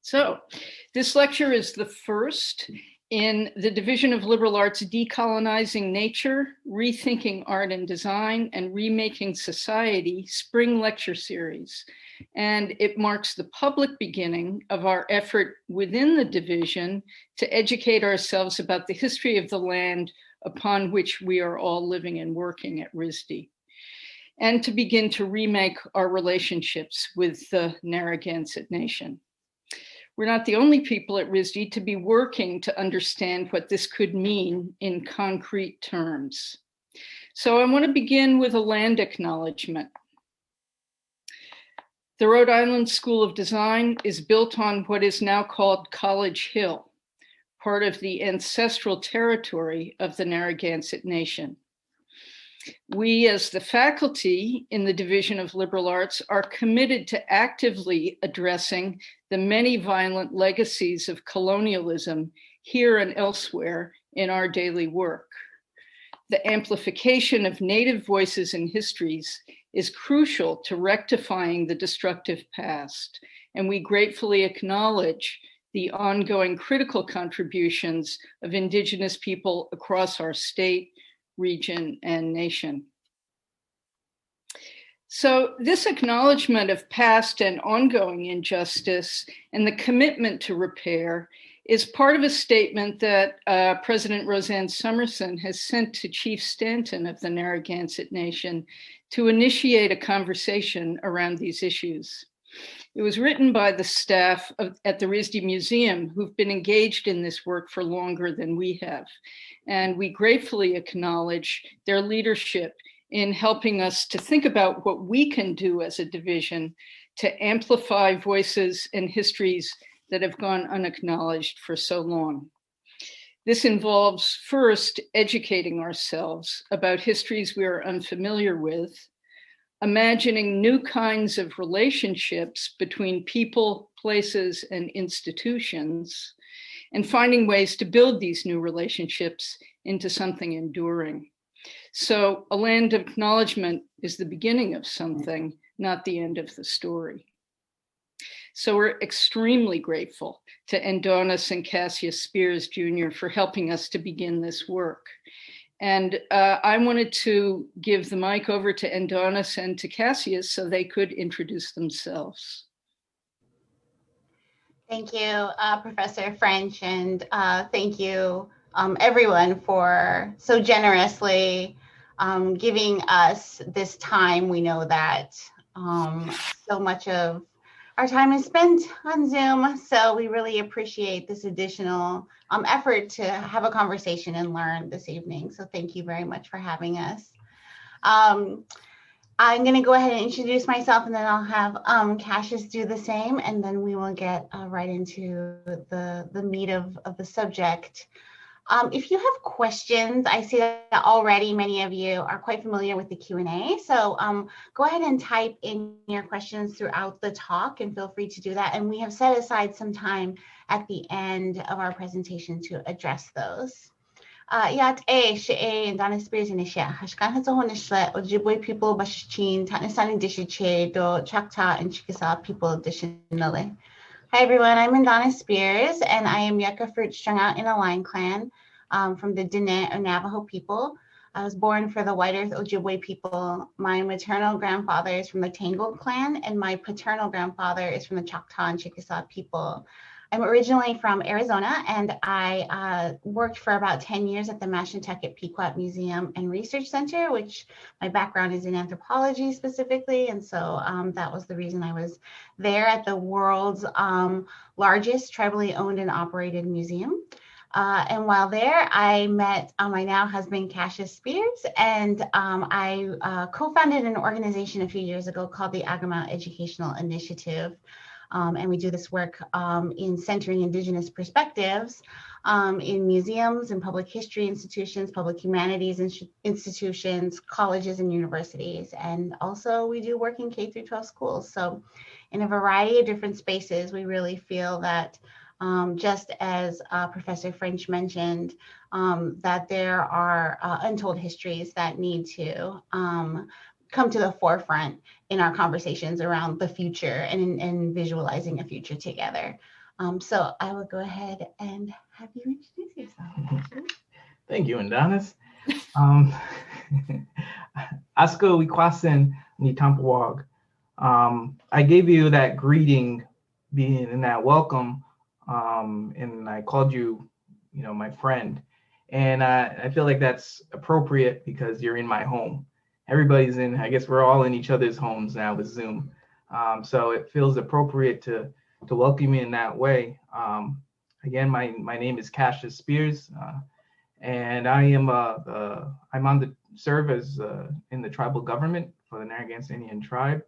So this lecture is the first in the Division of Liberal Arts Decolonizing Nature, Rethinking Art and Design, and Remaking Society spring lecture series. And it marks the public beginning of our effort within the division to educate ourselves about the history of the land upon which we are all living and working at RISD, and to begin to remake our relationships with the Narragansett Nation. We're not the only people at RISD to be working to understand what this could mean in concrete terms. So I want to begin with a land acknowledgement. The Rhode Island School of Design is built on what is now called College Hill, part of the ancestral territory of the Narragansett Nation. We, as the faculty in the Division of Liberal Arts, are committed to actively addressing the many violent legacies of colonialism here and elsewhere in our daily work. The amplification of Native voices and histories is crucial to rectifying the destructive past, and we gratefully acknowledge the ongoing critical contributions of Indigenous people across our state, region, and nation. So this acknowledgement of past and ongoing injustice and the commitment to repair is part of a statement that President Roseanne Somerson has sent to Chief Stanton of the Narragansett Nation to initiate a conversation around these issues. It was written by the staff at the RISD Museum, who've been engaged in this work for longer than we have. And we gratefully acknowledge their leadership in helping us to think about what we can do as a division to amplify voices and histories that have gone unacknowledged for so long. This involves first educating ourselves about histories we are unfamiliar with, imagining new kinds of relationships between people, places, and institutions, and finding ways to build these new relationships into something enduring. So a land acknowledgement is the beginning of something, not the end of the story. So we're extremely grateful to Endonis and Cassius Spears Jr. for helping us to begin this work. And I wanted to give the mic over to Endonis and to Cassius so they could introduce themselves. Thank you, Professor French, and thank you, everyone, for so generously giving us this time. We know that so much of our time is spent on Zoom, so we really appreciate this additional effort to have a conversation and learn this evening. So thank you very much for having us. I'm going to go ahead and introduce myself, and then I'll have Cassius do the same, and then we will get right into the meat of the subject. If you have questions, I see that already many of you are quite familiar with the Q&A, so go ahead and type in your questions throughout the talk, and feel free to do that. And we have set aside some time at the end of our presentation to address those. Endonis Spears Hashkan Hazohonishle, Ojibwe people, Bashichin, Tatnisani Dishiche, Do Choctaw and Chickasaw people additionally. Hi everyone, I'm Endonis Spears, and I am Yucca fruit strung out in a line clan from the Diné or Navajo people. I was born for the White Earth Ojibwe people. My maternal grandfather is from the Tangled clan, and my paternal grandfather is from the Choctaw and Chickasaw people. I'm originally from Arizona, and I worked for about 10 years at the Mashantucket Pequot Museum and Research Center, which my background is in anthropology specifically. And so that was the reason I was there at the world's largest tribally owned and operated museum. And while there, I met my now husband, Cassius Spears, and I co-founded an organization a few years ago called the Agama Educational Initiative. And we do this work in centering Indigenous perspectives in museums and public history institutions, public humanities institutions, colleges and universities. And also we do work in K-12 schools. So in a variety of different spaces, we really feel that just as Professor French mentioned, that there are untold histories that need to come to the forefront in our conversations around the future and visualizing a future together. So I will go ahead and have you introduce yourself. Thank you, Indigenous. Asko Wikwasin ni Tampawag. I gave you that greeting, being in that welcome, and I called you, my friend. And I feel like that's appropriate because you're in my home. Everybody's in, I guess we're all in each other's homes now with Zoom. So it feels appropriate to welcome you in that way. Again, my name is Cassius Spears, and I am I'm on the serve as in the tribal government for the Narragansett Indian tribe.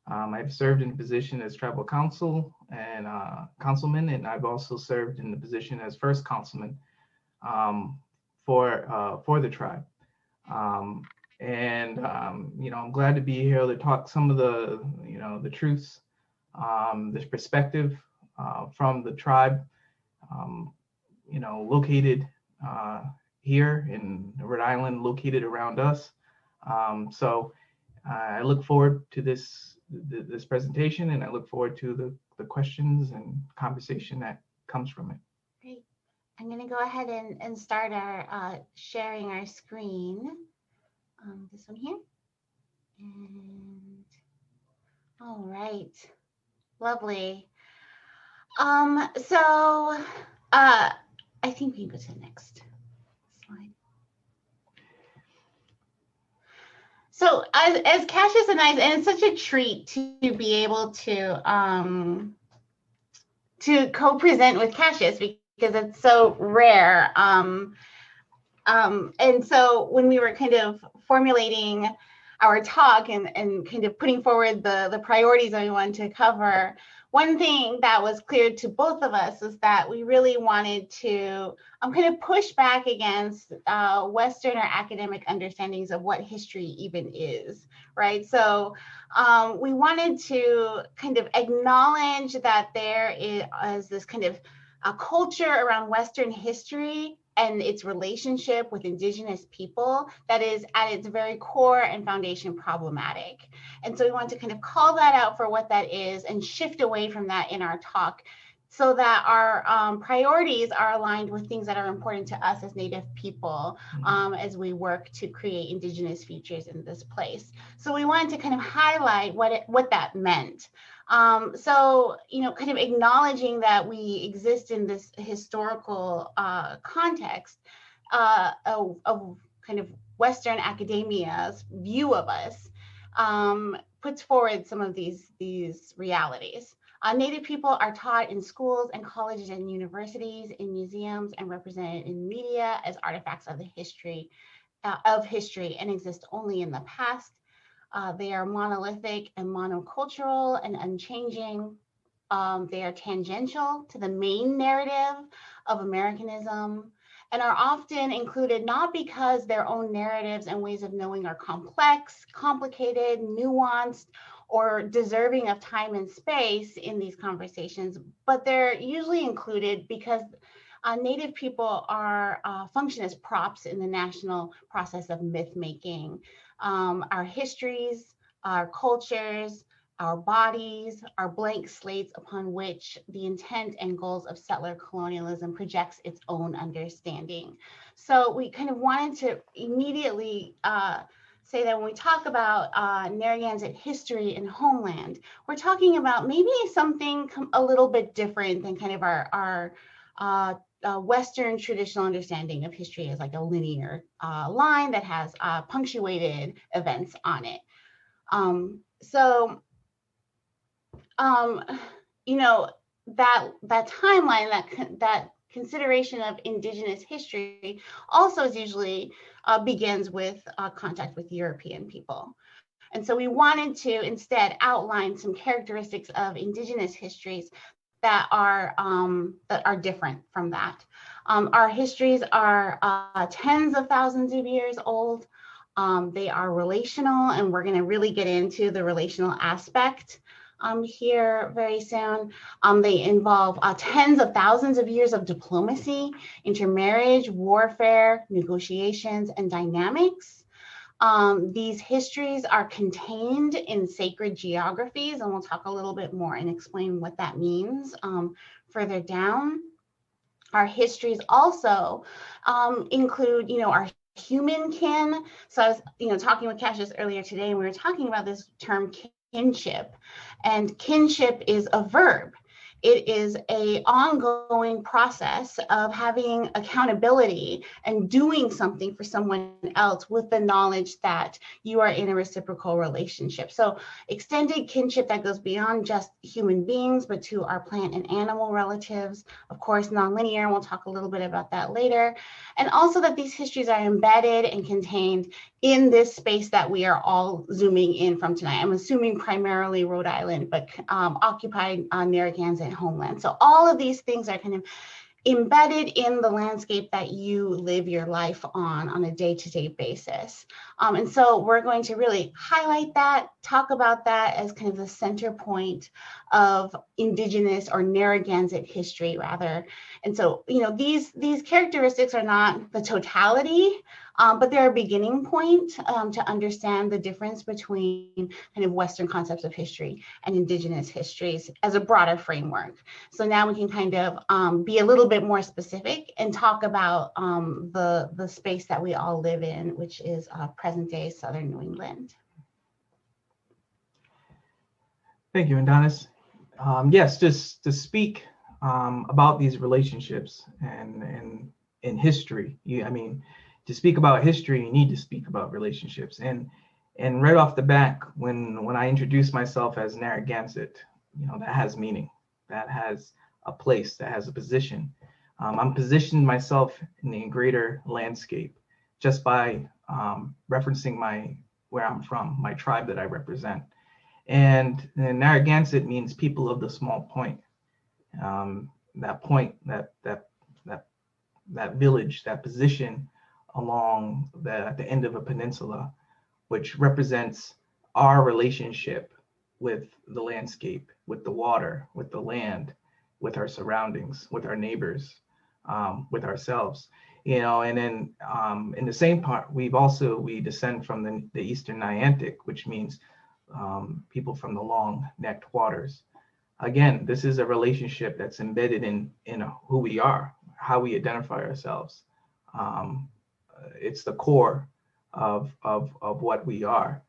I've served in the position as tribal council and councilman, and I've also served in the position as first councilman for the tribe. I'm glad to be here to talk some of the the truths, this perspective from the tribe, located here in Rhode Island, located around us. So I look forward to this presentation, and I look forward to the questions and conversation that comes from it. Great. I'm going to go ahead and start our sharing our screen. This one here. And all right. Lovely. So I think we can go to the next slide. So as Cassius and I, and it's such a treat to be able to co-present with Cassius because it's so rare. And so when we were kind of formulating our talk and kind of putting forward the priorities that we wanted to cover, one thing that was clear to both of us is that we really wanted to kind of push back against Western or academic understandings of what history even is, right? So we wanted to kind of acknowledge that there is this kind of a culture around Western history and its relationship with Indigenous people that is at its very core and foundation problematic. And so we want to kind of call that out for what that is and shift away from that in our talk so that our priorities are aligned with things that are important to us as Native people as we work to create Indigenous futures in this place. So we wanted to kind of highlight what that meant. So, kind of acknowledging that we exist in this historical context of kind of Western academia's view of us puts forward some of these realities. Native people are taught in schools and colleges and universities, in museums, and represented in media as artifacts of the history and exist only in the past. They are monolithic and monocultural and unchanging. They are tangential to the main narrative of Americanism and are often included not because their own narratives and ways of knowing are complex, complicated, nuanced, or deserving of time and space in these conversations, but they're usually included because Native people are function as props in the national process of myth making. Our histories, our cultures, our bodies are blank slates upon which the intent and goals of settler colonialism projects its own understanding. So we kind of wanted to immediately say that when we talk about Narragansett history and homeland, we're talking about maybe something a little bit different than kind of our Western traditional understanding of history as like a linear line that has punctuated events on it. That timeline, that consideration of Indigenous history also is usually begins with contact with European people. And so we wanted to instead outline some characteristics of Indigenous histories that are different from that. Our histories are tens of thousands of years old. They are relational, and we're going to really get into the relational aspect here very soon. They involve tens of thousands of years of diplomacy, intermarriage, warfare, negotiations, and dynamics. These histories are contained in sacred geographies, and we'll talk a little bit more and explain what that means further down. Our histories also include, our human kin. So I was, talking with Cassius earlier today, and we were talking about this term kinship, and kinship is a verb. It is an ongoing process of having accountability and doing something for someone else with the knowledge that you are in a reciprocal relationship. So extended kinship that goes beyond just human beings, but to our plant and animal relatives. Of course, nonlinear, and we'll talk a little bit about that later. And also that these histories are embedded and contained in this space that we are all zooming in from tonight. I'm assuming primarily Rhode Island, but occupied Narragansett homeland. So all of these things are kind of embedded in the landscape that you live your life on a day-to-day basis. And so we're going to really highlight that, talk about that as kind of the center point of Indigenous or Narragansett history rather. And so, these characteristics are not the totality, but they're a beginning point to understand the difference between kind of Western concepts of history and Indigenous histories as a broader framework. So now we can kind of be a little bit more specific and talk about the space that we all live in, which is present day Southern New England. Thank you, Adonis. Yes, just to speak about these relationships and in history. To speak about history, you need to speak about relationships. And right off the back, when I introduce myself as Narragansett, that has meaning, that has a place, that has a position. I'm positioned myself in the greater landscape just by referencing where I'm from, my tribe that I represent. And Narragansett means people of the small point. That point, that village, that position along the end of a peninsula, which represents our relationship with the landscape, with the water, with the land, with our surroundings, with our neighbors, with ourselves. And then in the same part, we descend from the Eastern Niantic, which means people from the long-necked waters. Again, this is a relationship that's embedded in who we are, how we identify ourselves. It's the core of what we are.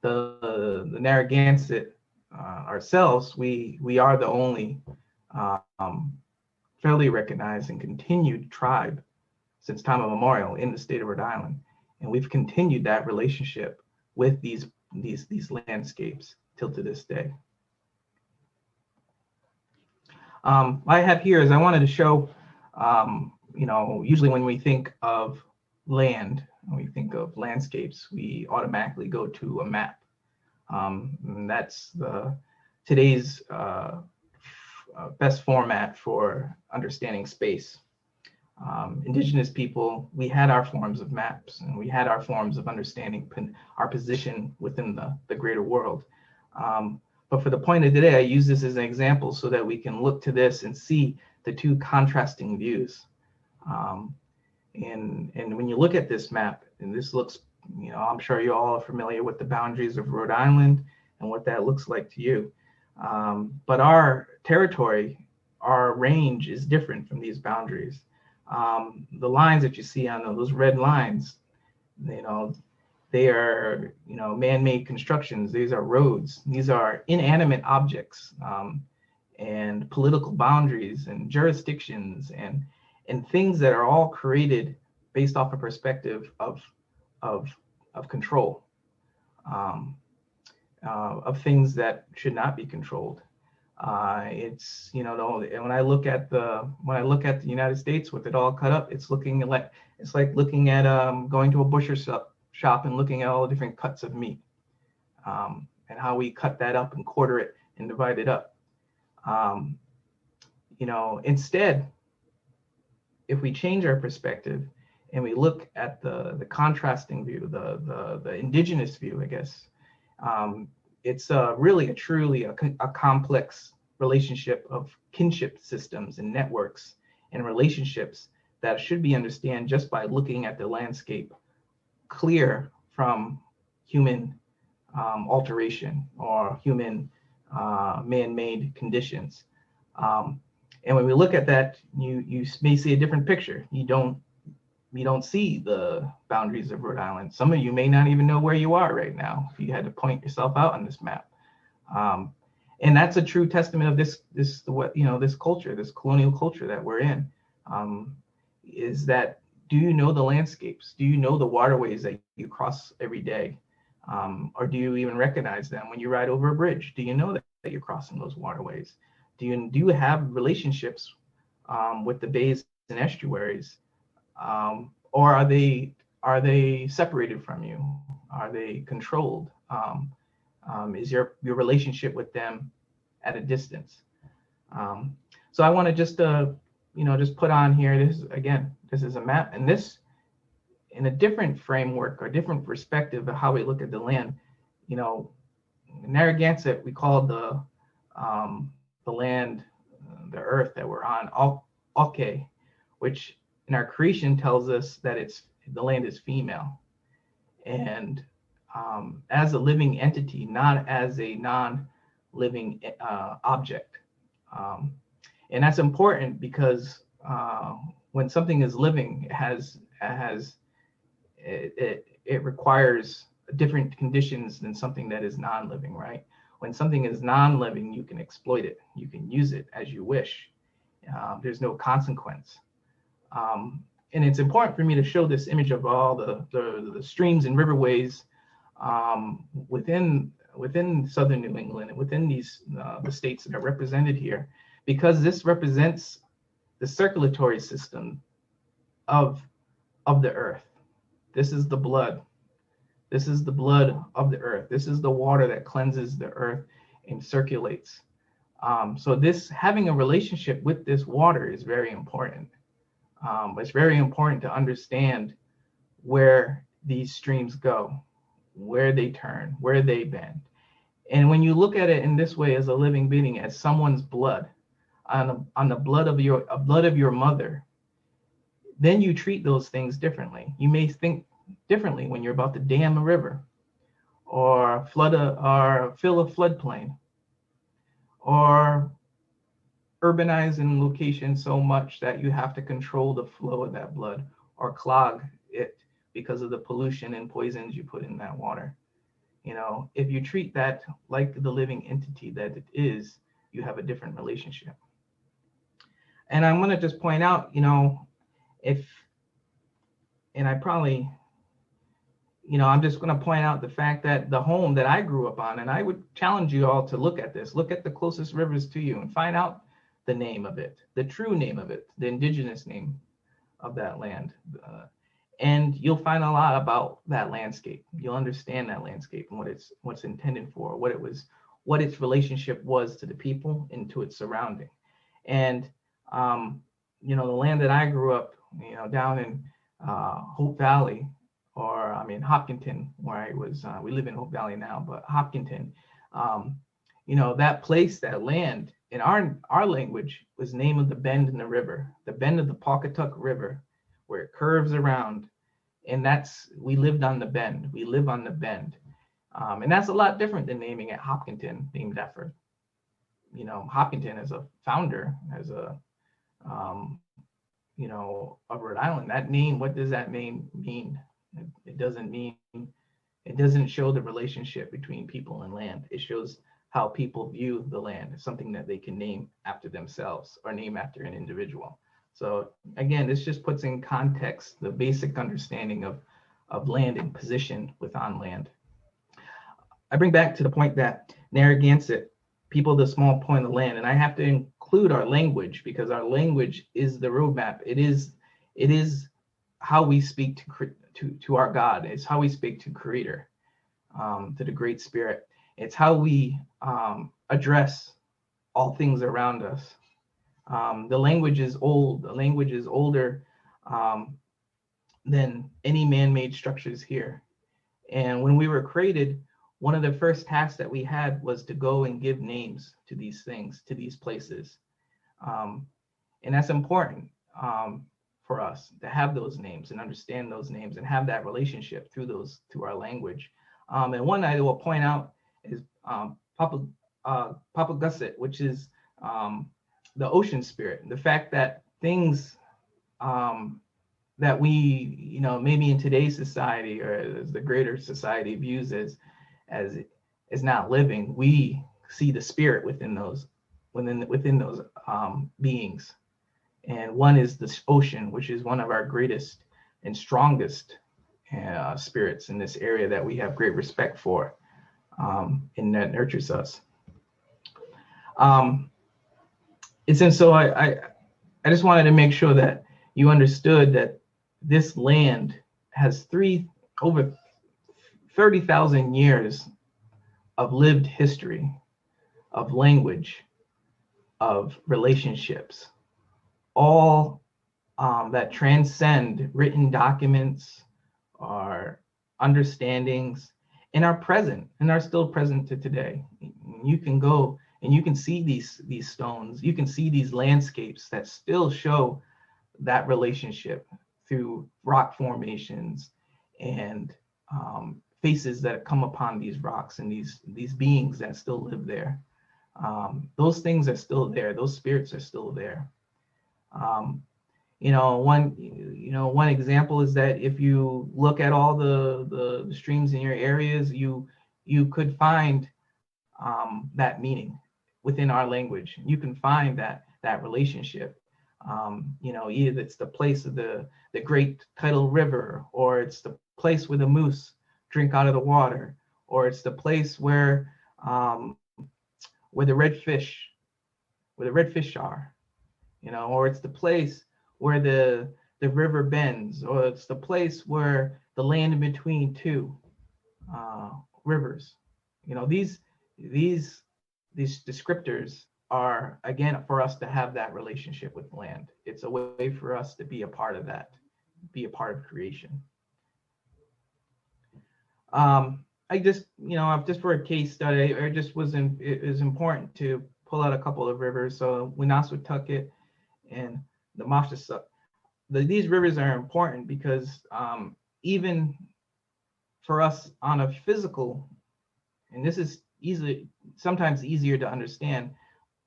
The Narragansett ourselves, we are the only fairly recognized and continued tribe since time immemorial in the state of Rhode Island, and we've continued that relationship with these landscapes till to this day. I have here is I wanted to show, usually when we think of land, when we think of landscapes, we automatically go to a map. And that's today's best format for understanding space. Indigenous people, we had our forms of maps, and we had our forms of understanding our position within the greater world. But for the point of today, I use this as an example so that we can look to this and see the two contrasting views. And when you look at this map, and this looks, I'm sure you all are familiar with the boundaries of Rhode Island and what that looks like to you. But our territory, our range is different from these boundaries. The lines that you see on those red lines, they are, man-made constructions. These are roads. These are inanimate objects, and political boundaries and jurisdictions and things that are all created based off a perspective of control, of things that should not be controlled. It's when I look at the United States with it all cut up, it's like looking at going to a butcher shop and looking at all the different cuts of meat, and how we cut that up and quarter it and divide it up. Instead, if we change our perspective and we look at the contrasting view, the indigenous view, I guess, it's really truly a complex relationship of kinship systems and networks and relationships that should be understood just by looking at the landscape clear from human alteration or human man-made conditions. And when we look at that, you may see a different picture. You don't see the boundaries of Rhode Island. Some of you may not even know where you are right now if you had to point yourself out on this map. And that's a true testament of this culture, this colonial culture that we're in. Is that, do you know the landscapes? Do you know the waterways that you cross every day? Or do you even recognize them when you ride over a bridge? Do you know that you're crossing those waterways? Do you have relationships with the bays and estuaries? Or are they separated from you? Are they controlled? Is your relationship with them at a distance? So I want to just put on here, this is a map, and this, in a different framework or different perspective of how we look at the land. Narragansett, we call the land, the earth that we're on, Ake, which in our creation tells us that the land is female, and as a living entity, not as a non-living object. And that's important because when something is living, it requires different conditions than something that is non-living, right? When something is non-living, you can exploit it. You can use it as you wish. There's no consequence. And it's important for me to show this image of all the streams and riverways within southern New England and within the states that are represented here, because this represents the circulatory system of the earth. This is the blood. This is the blood of the earth. This is the water that cleanses the earth and circulates. So this, having a relationship with this water, is very important. It's very important to understand where these streams go, where they turn, where they bend. And when you look at it in this way, as a living being, as someone's blood, on the blood of your mother, then you treat those things differently. You may think differently when you're about to dam a river, or fill a floodplain, or urbanize in location so much that you have to control the flow of that blood or clog it because of the pollution and poisons you put in that water. If you treat that like the living entity that it is, you have a different relationship. And I'm going to just point out, I'm just going to point out the fact that the home that I grew up on, and I would challenge you all to look at the closest rivers to you and find out the name of it, the true name of it, the indigenous name of that land. And you'll find a lot about that landscape. You'll understand that landscape and what's intended for, what its relationship was to the people and to its surrounding. And the land that I grew up, down in Hope Valley, Hopkinton, where I was, we live in Hope Valley now, but Hopkinton, that place, that land, in our language, was name of the bend in the river, the bend of the Pawcatuck River, where it curves around. And we lived on the bend. We live on the bend. And that's a lot different than naming it Hopkinton, named after, Hopkinton as a founder, as of Rhode Island. That name, what does that name mean? It doesn't show the relationship between people and land. It shows how people view the land as something that they can name after themselves or name after an individual. So again, this just puts in context the basic understanding of land and position within land. I bring back to the point that Narragansett, people, the small point of land, and I have to include our language because our language is the roadmap. It is how we speak to our God. It's how we speak to Creator, to the Great Spirit. It's how we address all things around us. The language is old. The language is older than any man-made structures here. And when we were created, one of the first tasks that we had was to go and give names to these things, to these places. And that's important for us to have those names and understand those names and have that relationship through our language. And one I will point out is Nahaganseck, which is the ocean spirit. The fact that things that we, maybe in today's society or as the greater society views as not living, we see the spirit within those beings. And one is the ocean, which is one of our greatest and strongest spirits in this area that we have great respect for, and that nurtures us. And so I just wanted to make sure that you understood that this land has over 30,000 years of lived history, of language, of relationships, all that transcend written documents, our understandings, and are present and are still present to today. You can go and you can see these stones, you can see these landscapes that still show that relationship through rock formations and faces that come upon these rocks and these beings that still live there. Those things are still there. Those spirits are still there. One example is that if you look at all the streams in your areas, you could find that meaning within our language. You can find that relationship. Either it's the place of the great tidal river, or it's the place where the moose drink out of the water, or it's the place where the redfish are, or it's the place where the river bends, or it's the place where the land in between two rivers. These descriptors are, again, for us to have that relationship with land. It's a way for us to be a part of that, be a part of creation. I just for a case study, it was important to pull out a couple of rivers. So Woonasquatucket and the Mashasuk. These rivers are important because even for us on a physical, and this is sometimes easier to understand,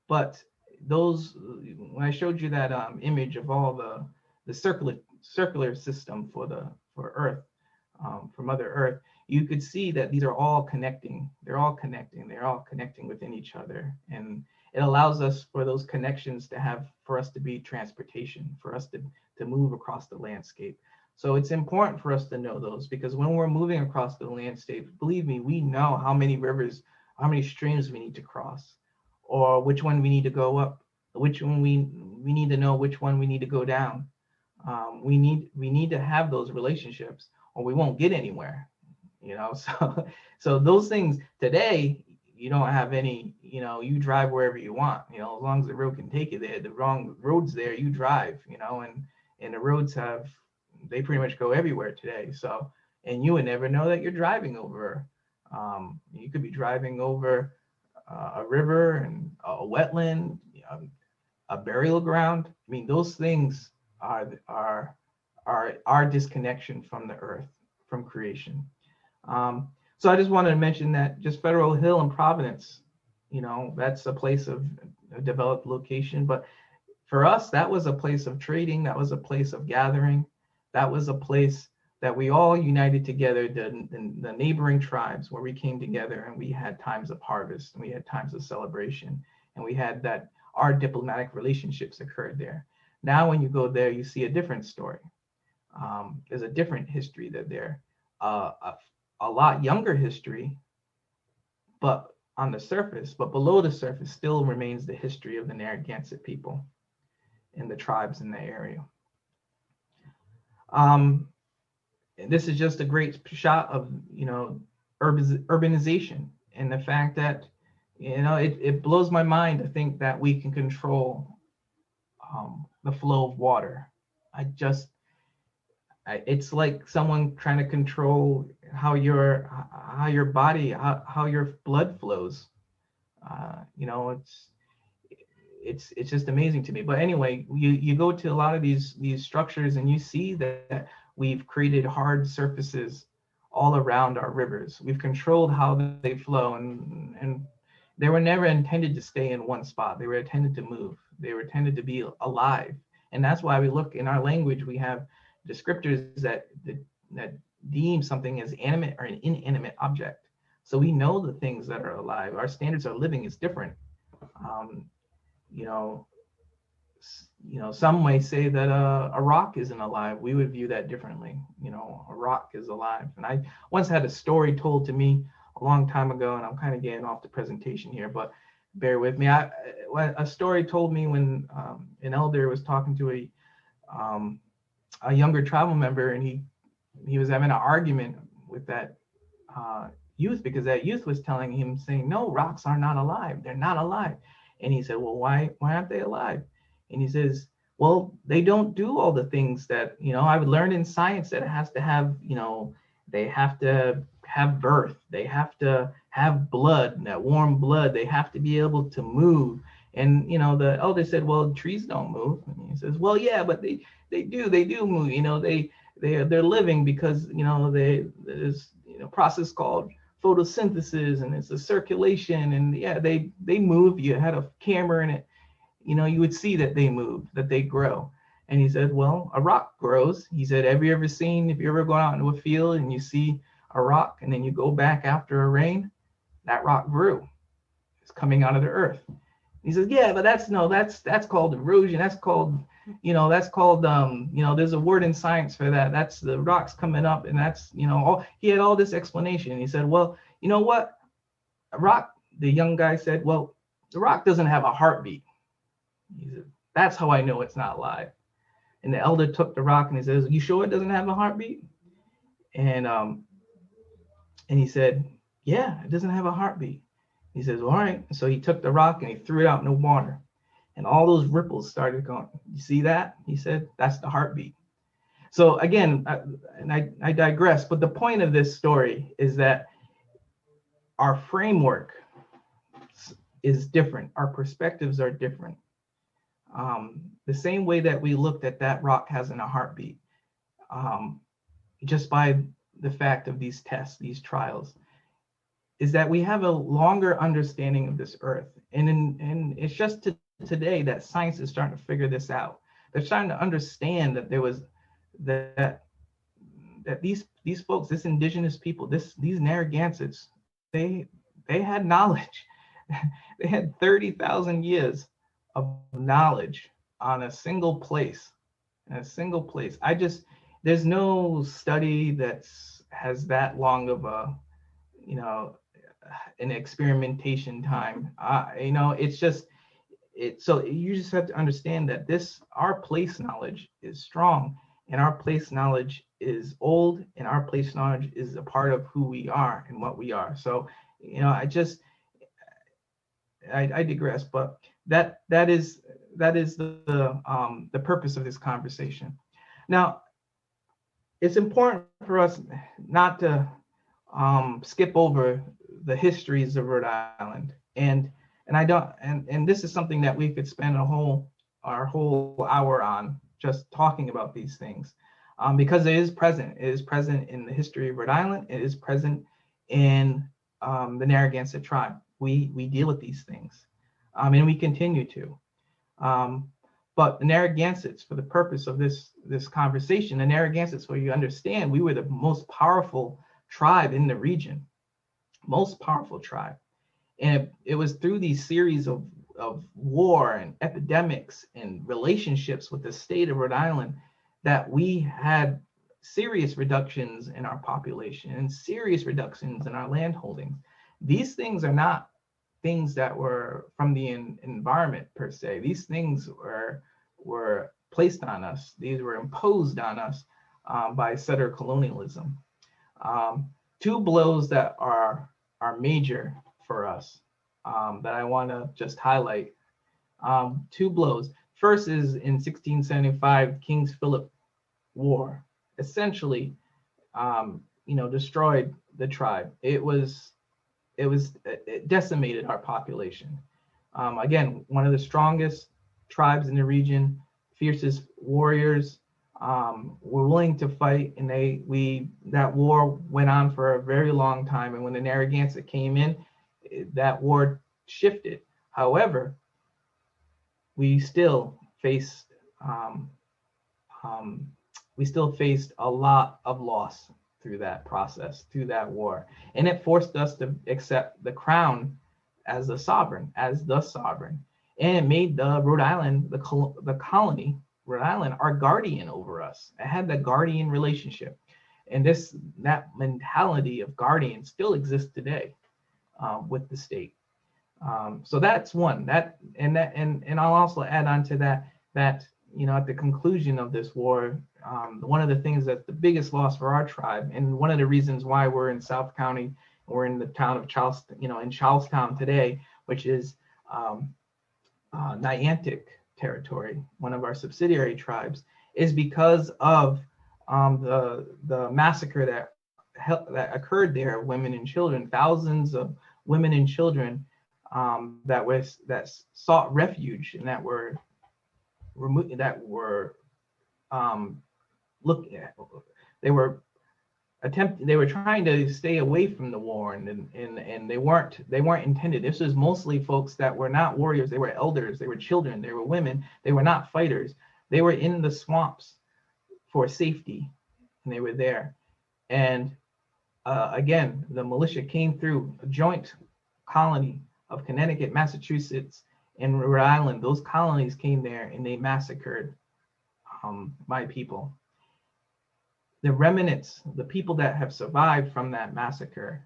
but when I showed you that image of all the circular system for Earth, for Mother Earth, you could see that these are all connecting. They're all connecting within each other. And it allows us for those connections for us to be transportation, for us to move across the landscape. So it's important for us to know those, because when we're moving across the landscape, believe me, we know how many rivers, how many streams we need to cross, or which one we need to go up, which one we need to know which one we need to go down. We need to have those relationships, or we won't get anywhere. So those things today, you don't have any, you drive wherever you want, as long as the road can take you there. The wrong roads there, you drive, and the roads they pretty much go everywhere today. So, and you would never know that you're driving over. You could be driving over a river and a wetland, a burial ground. I mean, those things are our disconnection from the earth, from creation. So I just wanted to mention that just Federal Hill and Providence, that's a place of a developed location. But for us, that was a place of trading. That was a place of gathering. That was a place that we all united together, the neighboring tribes, where we came together and we had times of harvest and we had times of celebration, and we had that our diplomatic relationships occurred there. Now, when you go there, you see a different story. There's a different history there. A lot younger history, but on the surface, but below the surface still remains the history of the Narragansett people and the tribes in the area. And this is just a great shot of, urbanization, and the fact that, it blows my mind to think that we can control the flow of water. It's like someone trying to control how your body, how your blood flows. it's just amazing to me. But anyway, you go to a lot of these structures and you see that we've created hard surfaces all around our rivers. We've controlled how they flow, and they were never intended to stay in one spot. They were intended to move. They were intended to be alive. And that's why we look in our language, we have descriptors that deem something as animate or an inanimate object. So we know the things that are alive. Our standards of living is different. You know, some may say that a rock isn't alive. We would view that differently. You know, a rock is alive. And I once had a story told to me a long time ago, and I'm kind of getting off the presentation here, but bear with me. A story told me when an elder was talking to a younger tribal member, and he was having an argument with that youth, because that youth was telling him, saying, no, rocks are not alive. They're not alive. And he said, well, why aren't they alive? And he says, well, they don't do all the things that, I've learned in science that it has to have, they have to have birth. They have to have blood, that warm blood. They have to be able to move. And, the elder said, well, trees don't move. And he says, well, yeah, but they do move. They're living because, there's a process called photosynthesis, and it's a circulation, and yeah, they move. You had a camera in it, you would see that they move, that they grow. And he said, well, a rock grows. He said, have you ever seen, if you ever go out into a field and you see a rock and then you go back after a rain, that rock grew. It's coming out of the earth. He says, yeah, but that's called erosion. That's called, there's a word in science for that. That's the rocks coming up, and that's, he had all this explanation. He said, well, you know what? A rock, the young guy said, well, the rock doesn't have a heartbeat. He said, that's how I know it's not alive. And the elder took the rock and he says, you sure it doesn't have a heartbeat? And he said, yeah, it doesn't have a heartbeat. He says, all right. So he took the rock and he threw it out in the water, and all those ripples started going. You see that? He said, that's the heartbeat. So again, I digress, but the point of this story is that our framework is different. Our perspectives are different. The same way that we looked at that rock having a heartbeat, just by the fact of these tests, these trials, is that we have a longer understanding of this earth. And it's just today that science is starting to figure this out. They're starting to understand that there was that these folks, this indigenous people, these Narragansetts, they had knowledge. They had 30,000 years of knowledge on a single place. In a single place. There's no study that has that long of a, an experimentation time. So you just have to understand that our place knowledge is strong, and our place knowledge is old, and our place knowledge is a part of who we are and what we are. So, I digress, but that is the purpose of this conversation. Now, it's important for us not to skip over the histories of Rhode Island, and this is something that we could spend our whole hour on, just talking about these things, because it is present. It is present in the history of Rhode Island. It is present in the Narragansett tribe. We deal with these things, and we continue to. But the Narragansetts, for the purpose of this conversation, the Narragansetts, where you understand, we were the most powerful tribe in the region, most powerful tribe. And it was through these series of war and epidemics and relationships with the state of Rhode Island that we had serious reductions in our population and serious reductions in our land holdings. These things are not things that were from the environment per se. These things were placed on us. These were imposed on us by settler-colonialism. Two blows that are major for us that I want to just highlight. Two blows. First is in 1675, King's Philip War. Essentially, destroyed the tribe. It decimated our population. Again, one of the strongest tribes in the region, fiercest warriors, were willing to fight, and that war went on for a very long time. And when the Narragansett came in, that war shifted. However, we still faced a lot of loss through that process, through that war, and it forced us to accept the crown as the sovereign, and it made the Rhode Island, the colony, Rhode Island, our guardian over us. It had the guardian relationship, and that mentality of guardian still exists today with the state. So that's one. And I'll also add on to that at the conclusion of this war, one of the things that's the biggest loss for our tribe, and one of the reasons why we're in South County, we're in the town of Charleston, in Charlestown today, which is Niantic territory, one of our subsidiary tribes, is because of the massacre that occurred there of women and children. Thousands of women and children that sought refuge and that were removed, looking at, they were trying to stay away from the war, and they weren't intended. This was mostly folks that were not warriors. They were elders, they were children, they were women, they were not fighters. They were in the swamps for safety, and they were there. And again, the militia came through, a joint colony of Connecticut, Massachusetts, and Rhode Island. Those colonies came there and they massacred my people. The remnants, the people that have survived from that massacre,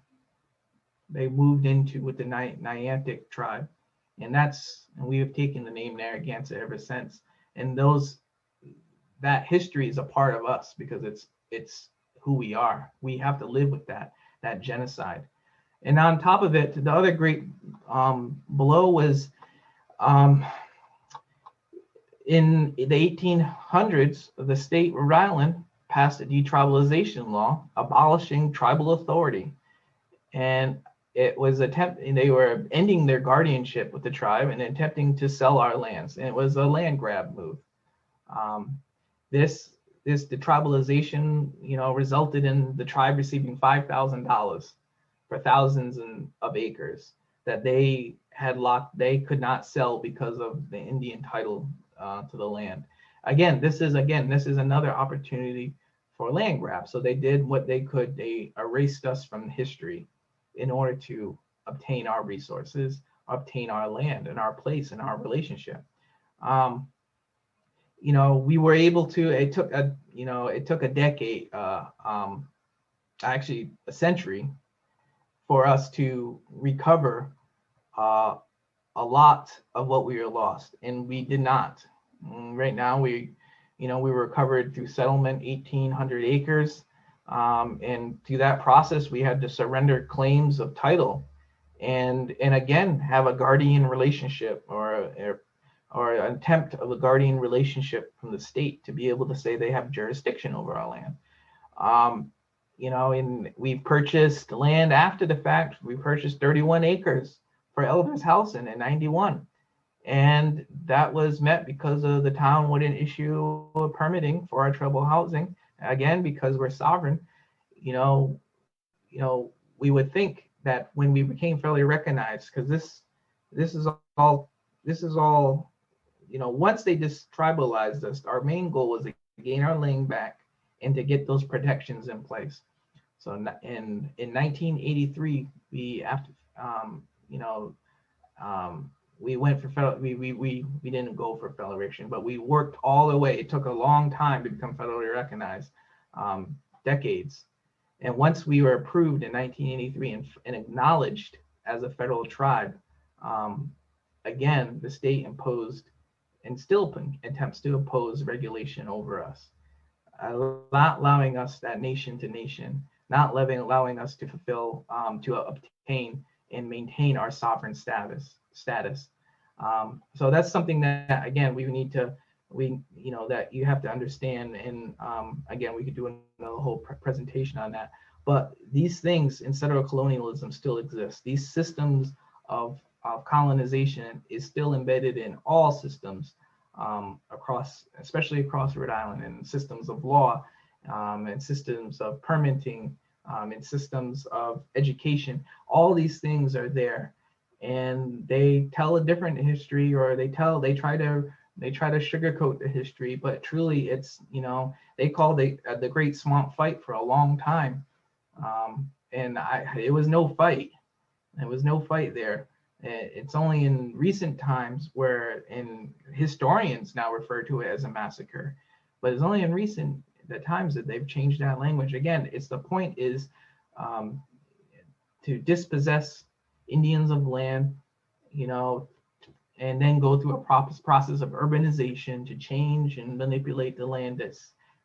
they moved into with the Niantic tribe, and we have taken the name Narragansett ever since. And that history is a part of us because it's who we are. We have to live with that genocide. And on top of it, the other great blow was in the 1800s, the state of Rhode Island passed a detribalization law abolishing tribal authority. And it was they were ending their guardianship with the tribe and attempting to sell our lands. And it was a land grab move. This detribalization, resulted in the tribe receiving $5,000 for thousands of acres that they had locked. They could not sell because of the Indian title to the land. This is another opportunity for land grab. So they did what they could. They erased us from history in order to obtain our resources, obtain our land and our place and our relationship. We were able to. It took a decade, actually a century, for us to recover a lot of what we were lost, and we did not. Right now, we recovered through settlement 1,800 acres, and through that process, we had to surrender claims of title, and again have a guardian relationship or an attempt of a guardian relationship from the state to be able to say they have jurisdiction over our land. And we purchased land after the fact. We purchased 31 acres for Elders Housing in 91. And that was met because of the town wouldn't issue a permitting for our tribal housing. Again, because we're sovereign, we would think that when we became federally recognized, because this is all, once they just tribalized us, our main goal was to gain our land back and to get those protections in place. So in 1983, we went for federal. We didn't go for federation, but we worked all the way. It took a long time to become federally recognized, decades. And once we were approved in 1983 and acknowledged as a federal tribe, again, the state imposed and still attempts to impose regulation over us, not allowing us that nation to nation, not allowing us to fulfill, to obtain and maintain our sovereign status. So that's something that, again, that you have to understand. And again, we could do another whole presentation on that. But these things in settler colonialism still exist. These systems of colonization is still embedded in all systems especially across Rhode Island, and systems of law, and systems of permitting, and systems of education. All these things are there, and they tell a different history, or they try to sugarcoat the history, but truly it's, they call the Great Swamp Fight for a long time, and it was no fight. There was no fight there. It's only in recent times where historians now refer to it as a massacre, but it's only in recent times that they've changed that language. Again, the point is to dispossess Indians of land, and then go through a process of urbanization to change and manipulate the land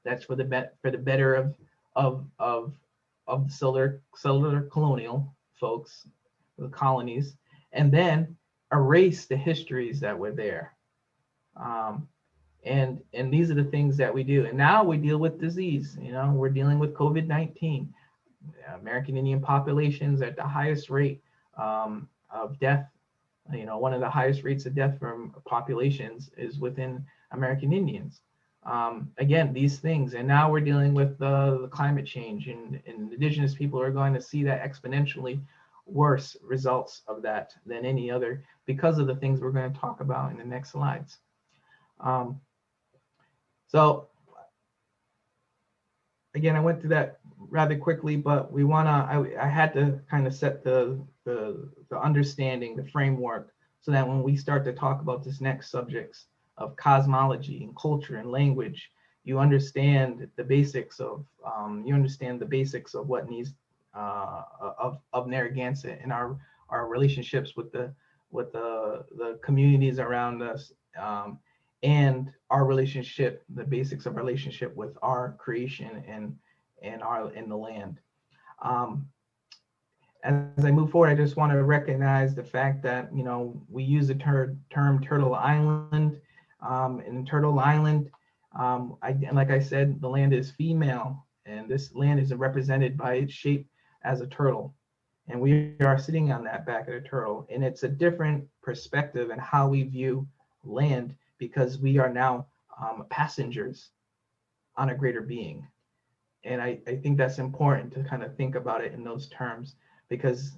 that's for the better of the settler colonial folks, the colonies, and then erase the histories that were there. And these are the things that we do. And now we deal with disease. We're dealing with COVID-19. American Indian populations at the highest rate of death. One of the highest rates of death from populations is within American Indians. Again, these things, and now we're dealing with the climate change, and Indigenous people are going to see that exponentially worse results of that than any other, because of the things we're going to talk about in the next slides. So again, I went through that rather quickly, but I had to kind of set the understanding, the framework, so that when we start to talk about this next subjects of cosmology and culture and language, you understand the basics of what needs of Narragansett, and our relationships with the communities around us, and our relationship, the basics of relationship with our creation and the land. As I move forward, I just want to recognize the fact that we use the term Turtle Island. In Turtle Island, like I said, the land is female, and this land is represented by its shape as a turtle, and we are sitting on that back of the turtle, and it's a different perspective in how we view land, because we are now passengers on a greater being. And I think that's important to kind of think about it in those terms, because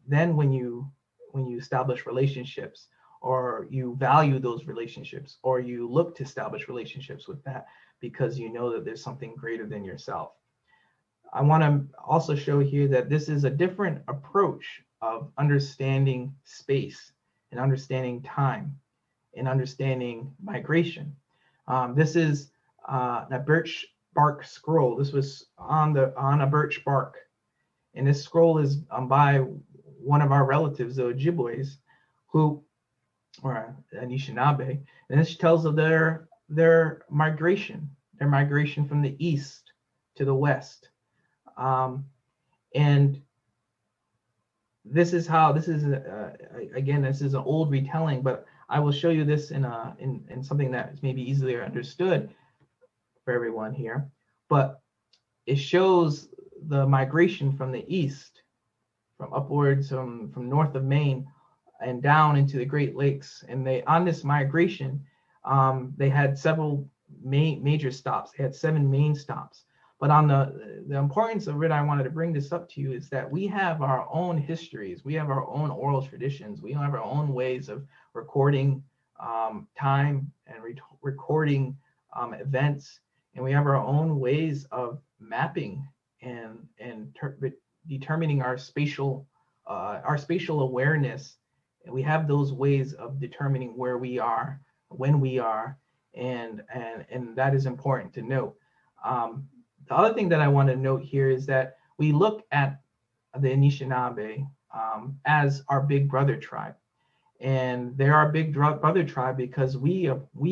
then when you establish relationships, or you value those relationships, or you look to establish relationships with that, because you know that there's something greater than yourself. I want to also show here that this is a different approach of understanding space, and understanding time, and understanding migration. This is a birch bark scroll. This was on a birch bark, and this scroll is by one of our relatives, the Ojibways, or Anishinaabe, and this tells of their migration from the east to the west. And this is again, this is an old retelling, but I will show you this in something that is maybe easier understood for everyone here. But it shows the migration from the east, from upwards from north of Maine and down into the Great Lakes. And on this migration, they had several major stops. They had 7 main stops. But on the importance of it, I wanted to bring this up to you, is that we have our own histories. We have our own oral traditions. We have our own ways of recording time and recording events. And we have our own ways of mapping and determining our spatial awareness. And we have those ways of determining where we are, when we are, and that is important to note. The other thing that I want to note here is that we look at the Anishinaabe as our big brother tribe, and they're our big brother tribe because we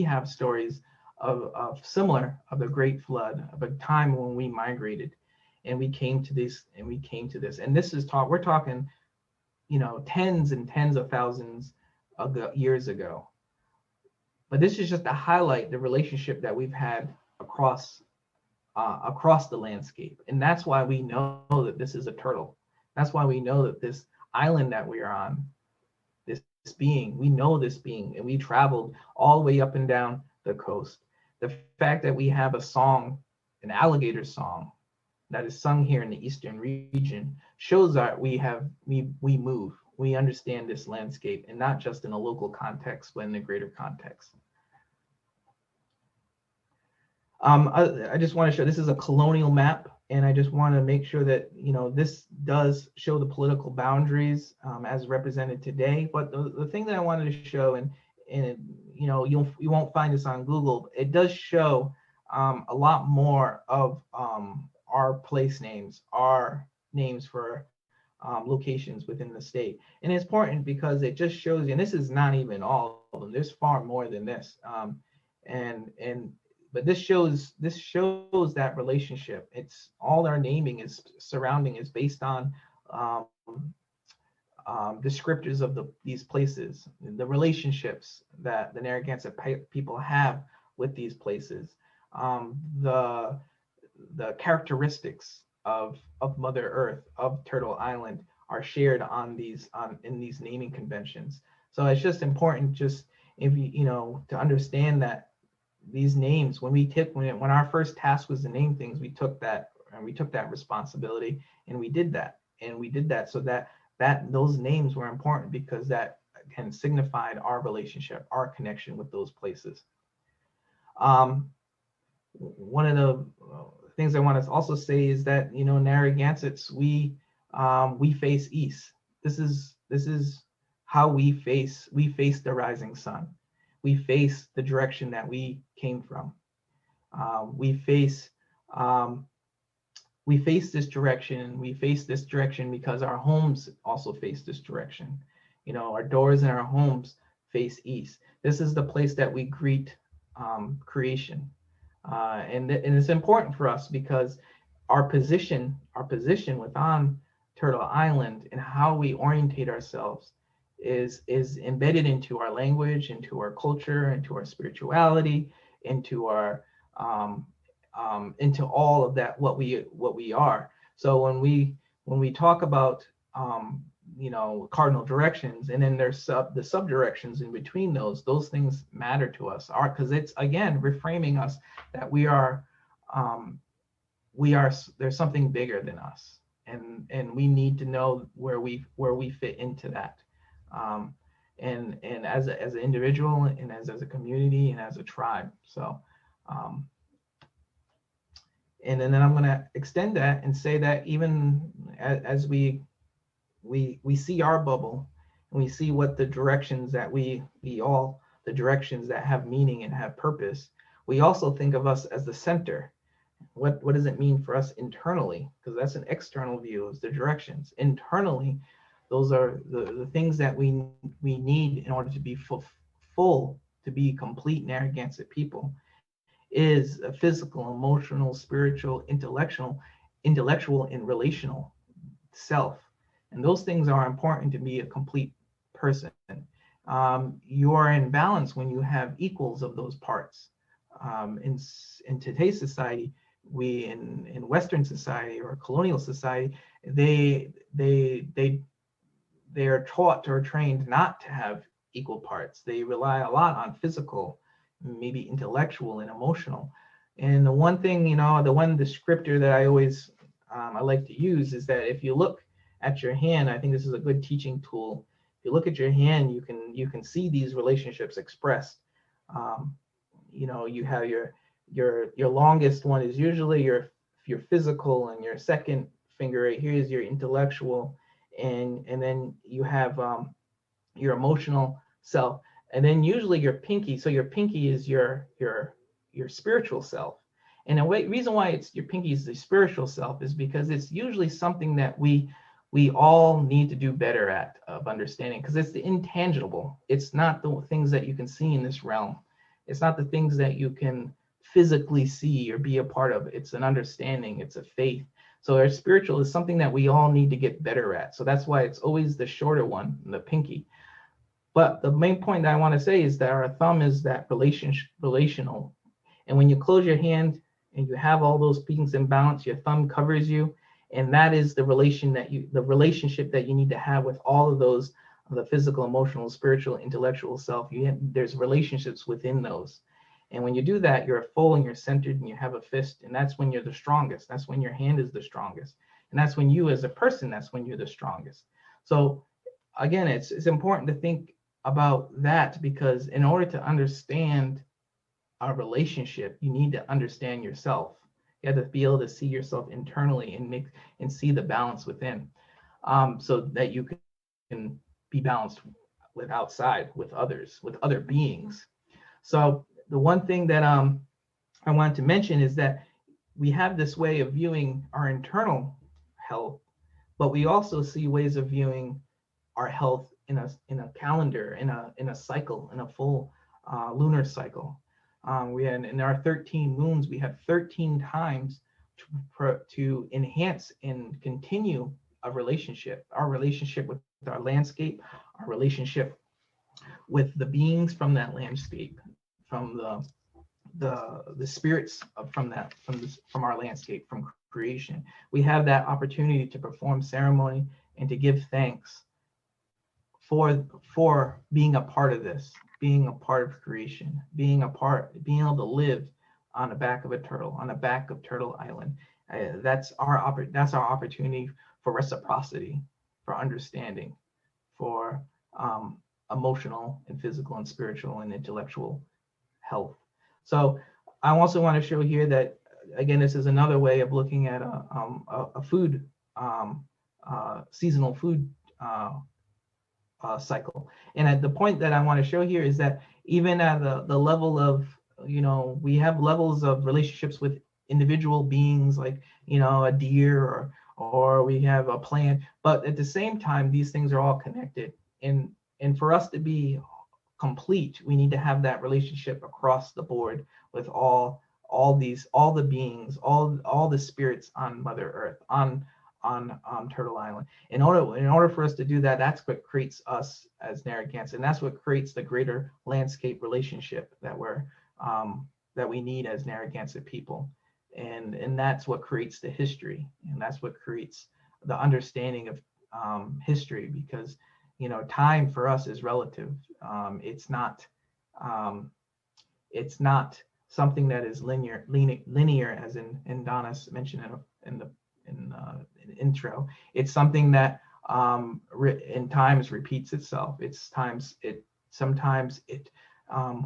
have stories of the Great Flood, of a time when we migrated, and we came to this, and this is we're talking, tens and tens of thousands of years ago. But this is just to highlight the relationship that we've had across the landscape. And that's why we know that this is a turtle. That's why we know that this island that we are on, this being. We know this being, and we traveled all the way up and down the coast. The fact that we have a song, an alligator song, that is sung here in the eastern region shows that we move. We understand this landscape, and not just in a local context, but in a greater context. I just want to show, this is a colonial map, and I just want to make sure that, you know, this does show the political boundaries as represented today. But the thing that I wanted to show, and you know, you won't find this on Google, it does show a lot more of our place names, our names for locations within the state. And it's important because it just shows you, and this is not even all of them, there's far more than this. But this shows that relationship. It's all our naming is surrounding is based on descriptors of these places, the relationships that the Narragansett people have with these places, the characteristics of Mother Earth, of Turtle Island, are shared in these naming conventions. So it's just important, just if you know, to understand that these names, when our first task was to name things, we took that responsibility, and we did that so that those names were important, because that again signified our relationship, our connection with those places. One of the things I want to also say is that, you know, Narragansetts, we face east. This is how we face the rising sun. We face the direction that we came from. We face this direction. We face this direction because our homes also face this direction. You know, our doors in our homes face east. This is the place that we greet creation, and it's important for us because our position within Turtle Island and how we orientate ourselves is embedded into our language, into our culture, into our spirituality, into our into all of that, what we are. So when we talk about you know, cardinal directions, and then there's the sub directions in between those things matter to us, because it's again reframing us that we are there's something bigger than us, and we need to know where we fit into that. And as an individual, and as a community, and as a tribe. So, and then I'm going to extend that and say that even as we see our bubble, and we see what the directions that the directions that have meaning and have purpose, we also think of us as the center. What does it mean for us internally? Because that's an external view, is the directions. Internally, those are the things that we need in order to be full, to be complete Narragansett people, is a physical, emotional, spiritual, intellectual, and relational self. And those things are important to be a complete person. You are in balance when you have equals of those parts. In today's society, we in Western society or colonial society, they are taught or trained not to have equal parts. They rely a lot on physical, maybe intellectual and emotional. And the one thing, you know, the one descriptor that I always I like to use is that if you look at your hand, I think this is a good teaching tool. If you look at your hand, you can see these relationships expressed. You know, you have your longest one is usually your physical, and your second finger right here is your intellectual, and then you have your emotional self, and then usually your pinky. So your pinky is your spiritual self. And the reason why it's your pinky is the spiritual self is because it's usually something that we all need to do better at of understanding, because it's the intangible. It's not the things that you can see in this realm. It's not the things that you can physically see or be a part of. It's an understanding. It's a faith. So our spiritual is something that we all need to get better at. So that's why it's always the shorter one, the pinky. But the main point that I want to say is that our thumb is that relational. And when you close your hand and you have all those things in balance, your thumb covers you. And that is the relationship that you need to have with all of those the physical, emotional, spiritual, intellectual self. There's relationships within those. And when you do that, you're full and you're centered and you have a fist. And that's when you're the strongest. That's when your hand is the strongest. And that's when you as a person, that's when you're the strongest. So again, it's important to think about that, because in order to understand a relationship, you need to understand yourself. You have to be able to see yourself internally and see the balance within, so that you can be balanced with outside, with others, with other beings. So the one thing that I wanted to mention is that we have this way of viewing our internal health, but we also see ways of viewing our health in a calendar, in a cycle, in a full lunar cycle. We had in our 13 moons, we have 13 times to enhance and continue a relationship, our relationship with our landscape, our relationship with the beings from that landscape, from the spirits from our landscape, from creation. We have that opportunity to perform ceremony and to give thanks for being a part of this, being a part of creation, being able to live on the back of a turtle, on the back of Turtle Island. That's our opportunity for reciprocity, for understanding, for emotional and physical and spiritual and intellectual health. So I also want to show here that, again, this is another way of looking at a food, seasonal food cycle. And at the point that I want to show here is that even at the level of, we have levels of relationships with individual beings, like, a deer or we have a plant, but at the same time, these things are all connected. And for us to be complete, we need to have that relationship across the board with all the beings, all the spirits on Mother Earth, on Turtle Island. In order for us to do that, that's what creates us as Narragansett, and that's what creates the greater landscape relationship that we need as Narragansett people, and that's what creates the history, and that's what creates the understanding of history, because time for us is relative. It's not something that is linear, as in Donna's mentioned in the intro. It's something that in times repeats itself. Sometimes it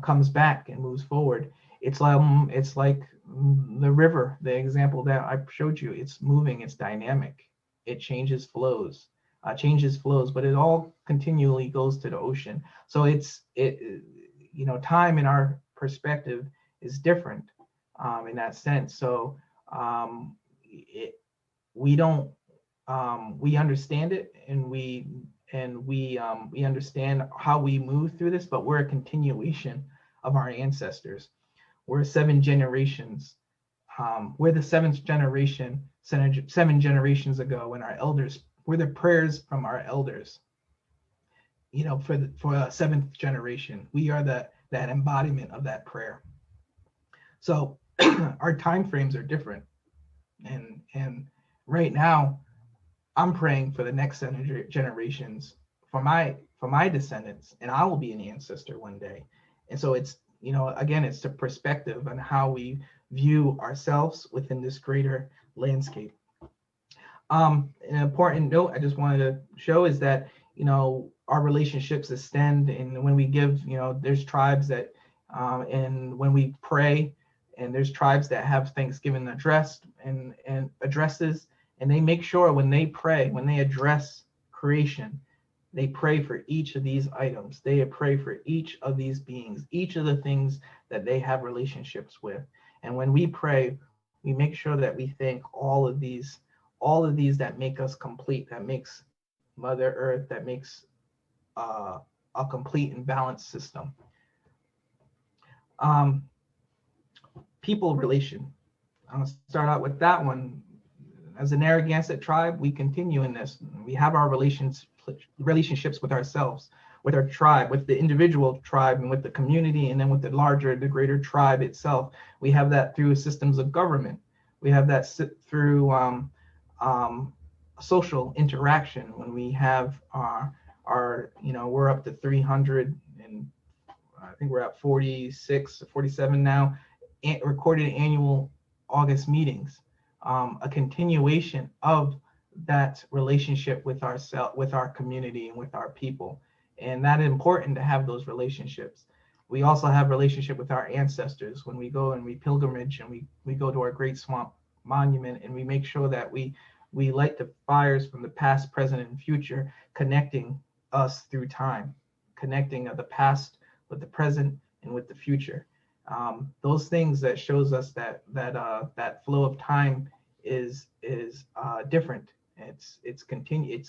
comes back and moves forward. It's like the river, the example that I showed you. It's moving, it's dynamic, it changes flows, but it all continually goes to the ocean. So time in our perspective is different in that sense. So we understand it, and we understand how we move through this, but we're a continuation of our ancestors. We're 7 generations. We're the 7th generation, 7 generations ago, when our elders, we're the prayers from our elders. For the 7th generation, we are that embodiment of that prayer. So our time frames are different, and right now, I'm praying for the next generations, for my descendants, and I will be an ancestor one day. And so it's, again, it's the perspective on how we view ourselves within this greater landscape. An important note I just wanted to show is that, our relationships extend, and when we give, there's tribes that, and when we pray, and there's tribes that have Thanksgiving address and addresses, and they make sure when they pray, when they address creation, they pray for each of these items. They pray for each of these beings, each of the things that they have relationships with. And when we pray, we make sure that we thank all of these that make us complete, that makes Mother Earth, that makes a complete and balanced system. People relation. I'm gonna start out with that one. As a Narragansett tribe, we continue in this. We have our relationships with ourselves, with our tribe, with the individual tribe, and with the community, and then with the greater tribe itself. We have that through systems of government. We have that through social interaction, when we have are, we're up to 300, and I think we're at 46, 47 now, recorded annual August meetings, a continuation of that relationship with with our community and with our people. And that is important to have those relationships. We also have relationship with our ancestors when we go and we pilgrimage and we go to our Great Swamp Monument, and we make sure that we light the fires from the past, present, and future, connecting us through time, connecting of the past with the present and with the future. Those things that shows us that flow of time is different. It's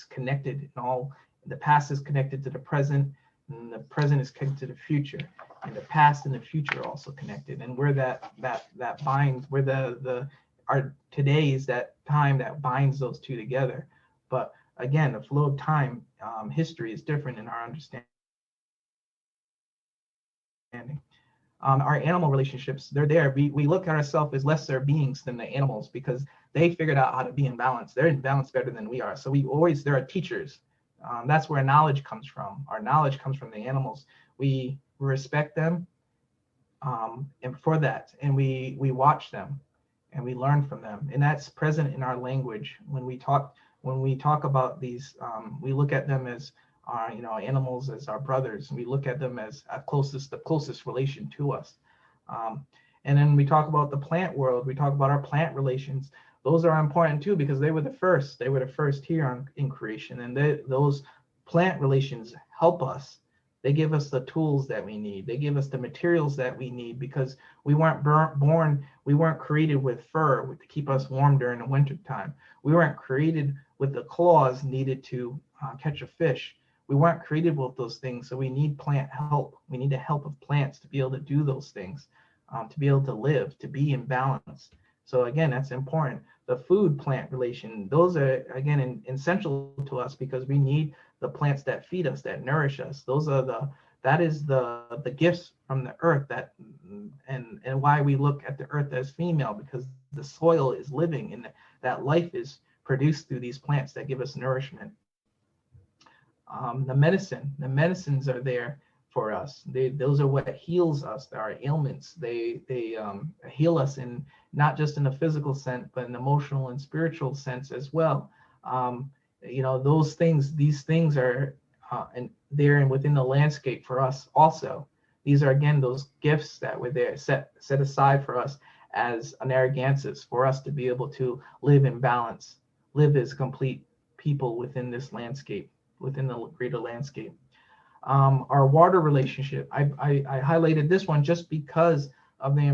connected, and all the past is connected to the present, and the present is connected to the future, and the past and the future are also connected. And we're that binds, we're our today is that time that binds those two together. But again, the flow of time, history is different in our understanding. Our animal relationships, they're there. We look at ourselves as lesser beings than the animals because they figured out how to be in balance. They're in balance better than we are. So there are teachers. That's where knowledge comes from. Our knowledge comes from the animals. We respect them, and for that, and we watch them, and we learn from them, and that's present in our language. When we talk about these, we look at them as our, animals as our brothers. We look at them as the closest relation to us. And then we talk about the plant world. We talk about our plant relations. Those are important too because they were the first. They were the first here in creation, and those plant relations help us. They give us the tools that we need. They give us the materials that we need because we weren't we weren't created with fur to keep us warm during the winter time. We weren't created with the claws needed to catch a fish. We weren't created with those things, so we need plant help. We need the help of plants to be able to do those things, to be able to live, to be in balance. So again, that's important. The food plant relation, those are again essential to us because we need the plants that feed us, that nourish us. That is the gifts from the earth, and why we look at the earth as female, because the soil is living and that life is produced through these plants that give us nourishment. The medicines are there for us. Those are what heals us, our ailments. They heal us in not just in a physical sense, but an emotional and spiritual sense as well. Those things, these things are and there and within the landscape for us also. These are again those gifts that were there set aside for us as Narragansetts, for us to be able to live in balance, live as complete people within this landscape, within the greater landscape. Our water relationship, I highlighted this one just because of the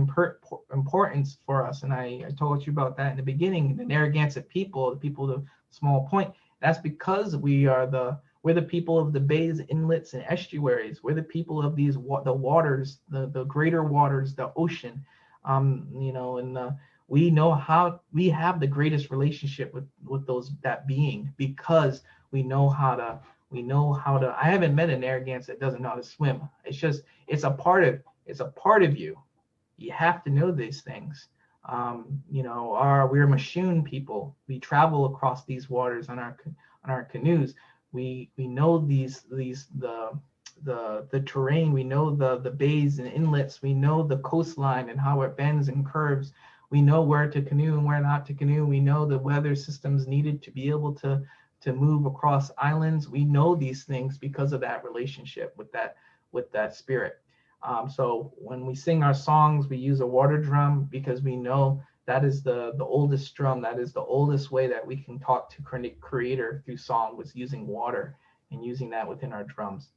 importance for us, and I told you about that in the beginning. The Narragansett people, the people of Small Point, that's because we're the people of the bays, inlets, and estuaries. We're the people of the waters, the greater waters, the ocean. We know how we have the greatest relationship with that being because we know how to. I haven't met a Narragansett that doesn't know how to swim. It's a part of you. You have to know these things. We're Mashun people. We travel across these waters on our canoes. We know the terrain. We know the bays and inlets. We know the coastline and how it bends and curves. We know where to canoe and where not to canoe. We know the weather systems needed to be able to move across islands. We know these things because of that relationship with that spirit. So when we sing our songs, we use a water drum because we know that is the oldest drum. That is the oldest way that we can talk to Creator through song, was using water and using that within our drums.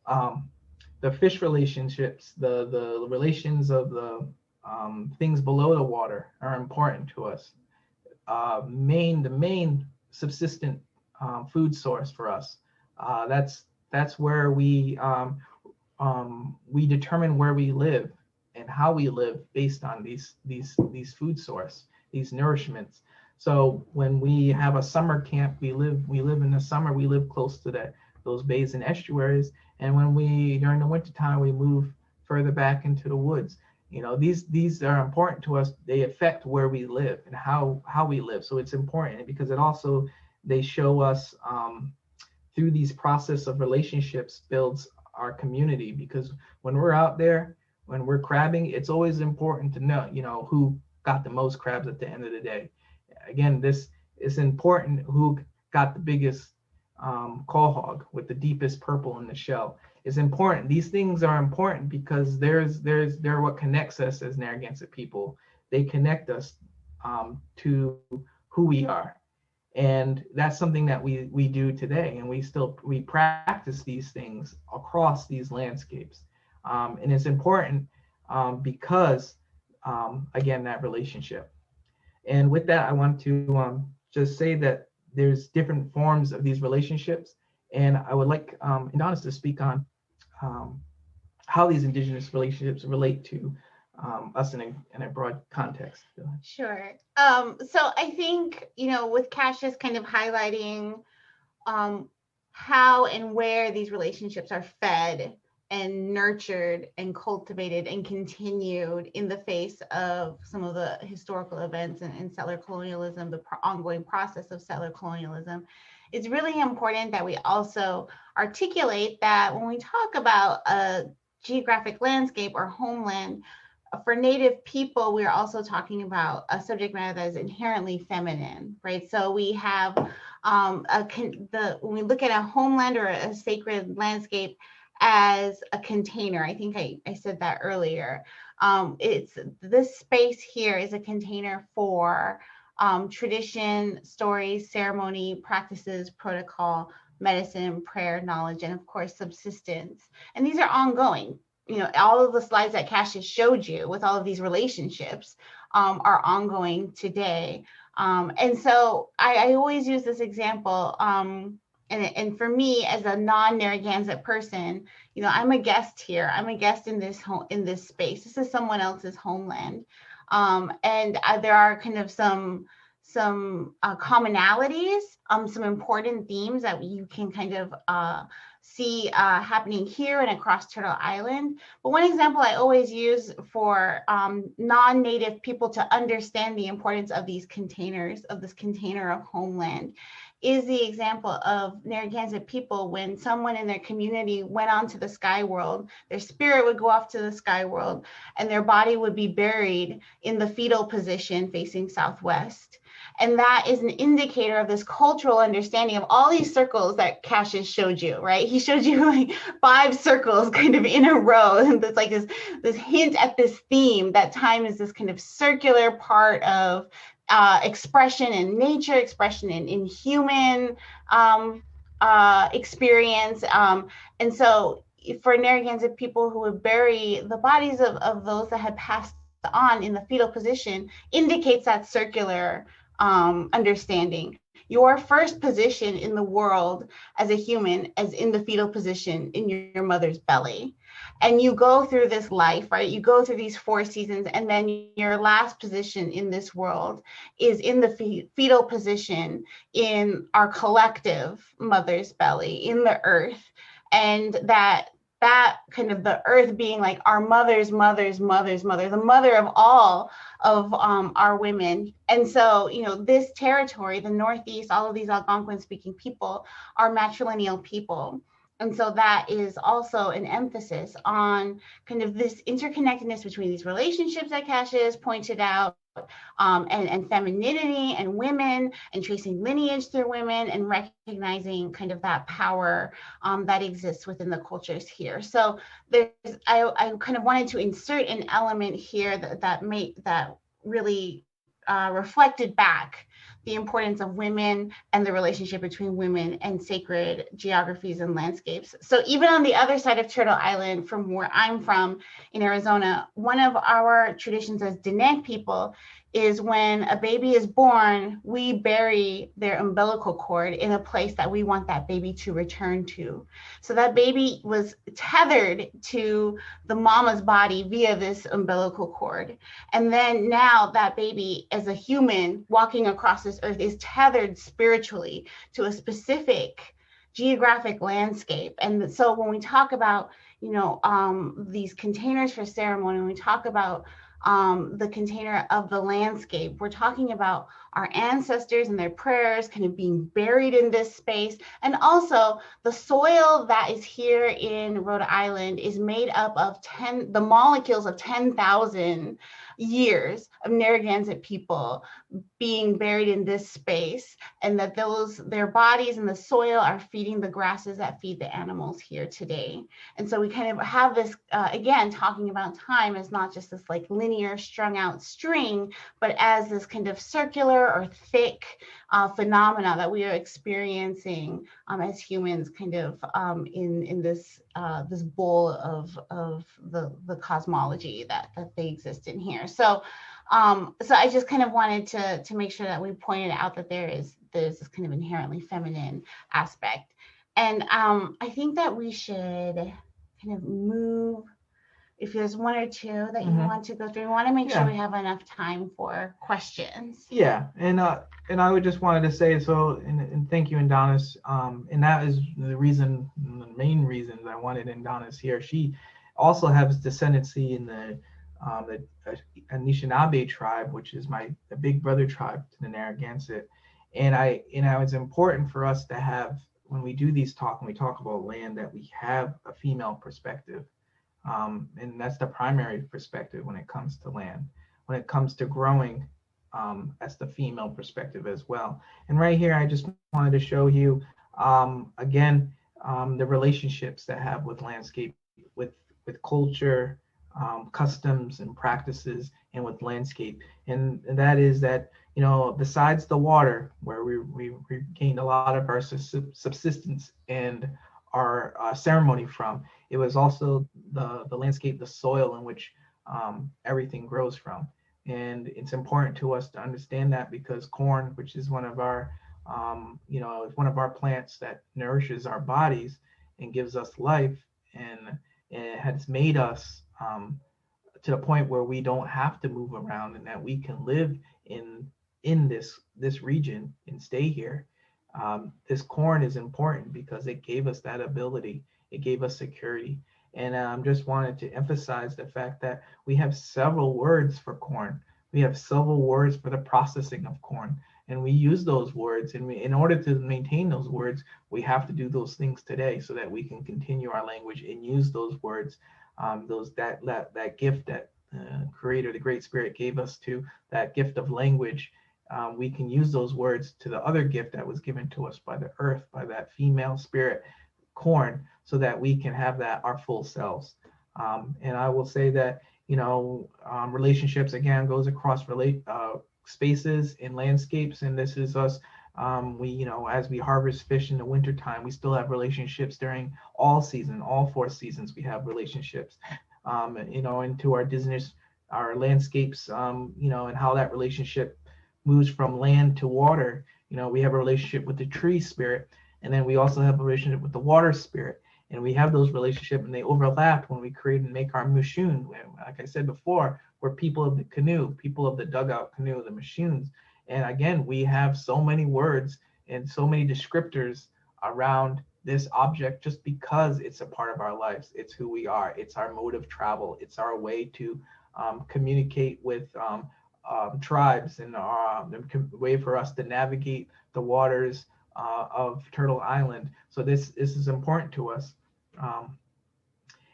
The fish relationships, the relations of the things below the water are important to us. The main subsistent food source for us. That's where we determine where we live and how we live based on these food source, these nourishments. So when we have a summer camp, we live in the summer, we live close to those bays and estuaries. And when during the wintertime, we move further back into the woods. These are important to us. They affect where we live and how we live. So it's important because they show us through these process of relationships builds our community, because when we're out there, when we're crabbing, it's always important to know, who got the most crabs at the end of the day. Again, this is important, who got the biggest call hog with the deepest purple in the shell is important. These things are important because they're what connects us as Narragansett people. They connect us to who we are. And that's something that we do today, and we practice these things across these landscapes. And it's important because, again, that relationship. And with that, I want to just say that there's different forms of these relationships. And I would like Indigenous to speak on how these Indigenous relationships relate to us in a broad context. Sure. So I think, with Cassius kind of highlighting how and where these relationships are fed and nurtured and cultivated and continued in the face of some of the historical events and settler colonialism, the ongoing process of settler colonialism, it's really important that we also articulate that when we talk about a geographic landscape or homeland, for Native people, we're also talking about a subject matter that is inherently feminine, right? So we have when we look at a homeland or a sacred landscape as a container, I think I said that earlier. It's this space here is a container for tradition, stories, ceremony, practices, protocol, medicine, prayer, knowledge, and of course, subsistence. And these are ongoing. All of the slides that Cassius showed you with all of these relationships are ongoing today. And so I always use this example. And for me, as a non-Narragansett person, I'm a guest here. I'm a guest in this space. This is someone else's homeland. And there are kind of some commonalities, some important themes that you can kind of see happening here and across Turtle Island. But one example I always use for non-Native people to understand the importance of these containers, of this container of homeland, is the example of Narragansett people. When someone in their community went on to the sky world, their spirit would go off to the sky world and their body would be buried in the fetal position facing southwest. And that is an indicator of this cultural understanding of all these circles that Cassius showed you, right? He showed you like 5 circles kind of in a row. And there's like this hint at this theme that time is this kind of circular part of expression in nature, expression in human experience. And so for Narragansett people who would bury the bodies of those that had passed on in the fetal position indicates that circular understanding. Your first position in the world as a human is in the fetal position in your mother's belly. And you go through this life, right? You go through these 4 seasons, and then your last position in this world is in the fetal position in our collective mother's belly, in the earth. And that kind of the earth being like our mother's mother, the mother of all of our women. And so, this territory, the Northeast, all of these Algonquin speaking people are matrilineal people. And so that is also an emphasis on kind of this interconnectedness between these relationships that Cassius pointed out, and femininity and women, and tracing lineage through women, and recognizing kind of that power that exists within the cultures here. So I kind of wanted to insert an element here that really reflected back the importance of women and the relationship between women and sacred geographies and landscapes. So even on the other side of Turtle Island, from where I'm from in Arizona, one of our traditions as Diné people is when a baby is born, we bury their umbilical cord in a place that we want that baby to return to. So that baby was tethered to the mama's body via this umbilical cord. And then now that baby, as a human walking across this earth, is tethered spiritually to a specific geographic landscape. And so when we talk about, these containers for ceremony, when we talk about the container of the landscape. We're talking about our ancestors and their prayers kind of being buried in this space. And also the soil that is here in Rhode Island is made up of the molecules of 10,000 years of Narragansett people being buried in this space, and that their bodies and the soil are feeding the grasses that feed the animals here today. And so we kind of have this, again, talking about time as not just this like linear strung out string, but as this kind of circular or thick phenomena that we are experiencing as humans, kind of in this this bowl of the cosmology that they exist in here. So I just kind of wanted to make sure that we pointed out that there's this kind of inherently feminine aspect. And I think that we should kind of move, if there's one or two that you want to go through. We want to make sure we have enough time for questions. Yeah, and I would just wanted to say, so, and thank you, Indigenous, and that is the reason, the main reason I wanted Indigenous here. She also has descendancy in the Anishinaabe tribe, which is the big brother tribe to the Narragansett. And it's important for us to have, when we do these when we talk about land, that we have a female perspective. And that's the primary perspective when it comes to land. When it comes to growing, that's the female perspective as well. And right here, I just wanted to show you, again, the relationships that have with landscape, with culture, customs and practices, and with landscape. And that is that, besides the water, where we gained a lot of our subsistence and our ceremony from, it was also the landscape, the soil in which everything grows from. And it's important to us to understand that, because corn, which is one of our one of our plants that nourishes our bodies and gives us life, and it has made us to the point where we don't have to move around, and that we can live in this region and stay here. This corn is important because it gave us that ability. It gave us security. And just wanted to emphasize the fact that we have several words for corn. We have several words for the processing of corn. And we use those words. And in order to maintain those words, we have to do those things today so that we can continue our language and use those words, that gift that Creator, the Great Spirit, gave us, to that gift of language. We can use those words to the other gift that was given to us by the earth, by that female spirit, corn, so that we can have our full selves. And I will say that, relationships, again, goes across spaces and landscapes. And this is us. As we harvest fish in the wintertime, we still have relationships during all 4 seasons. We have relationships, into our Indigenous, our landscapes, and how that relationship moves from land to water. We have a relationship with the tree spirit, and then we also have a relationship with the water spirit. And we have those relationships, and they overlap when we create and make our Mushun. Like I said before, we're people of the canoe, people of the dugout canoe, the Mushuns. And again, we have so many words and so many descriptors around this object just because it's a part of our lives. It's who we are. It's our mode of travel. It's our way to communicate with tribes, and the way for us to navigate the waters of Turtle Island. So this is important to us.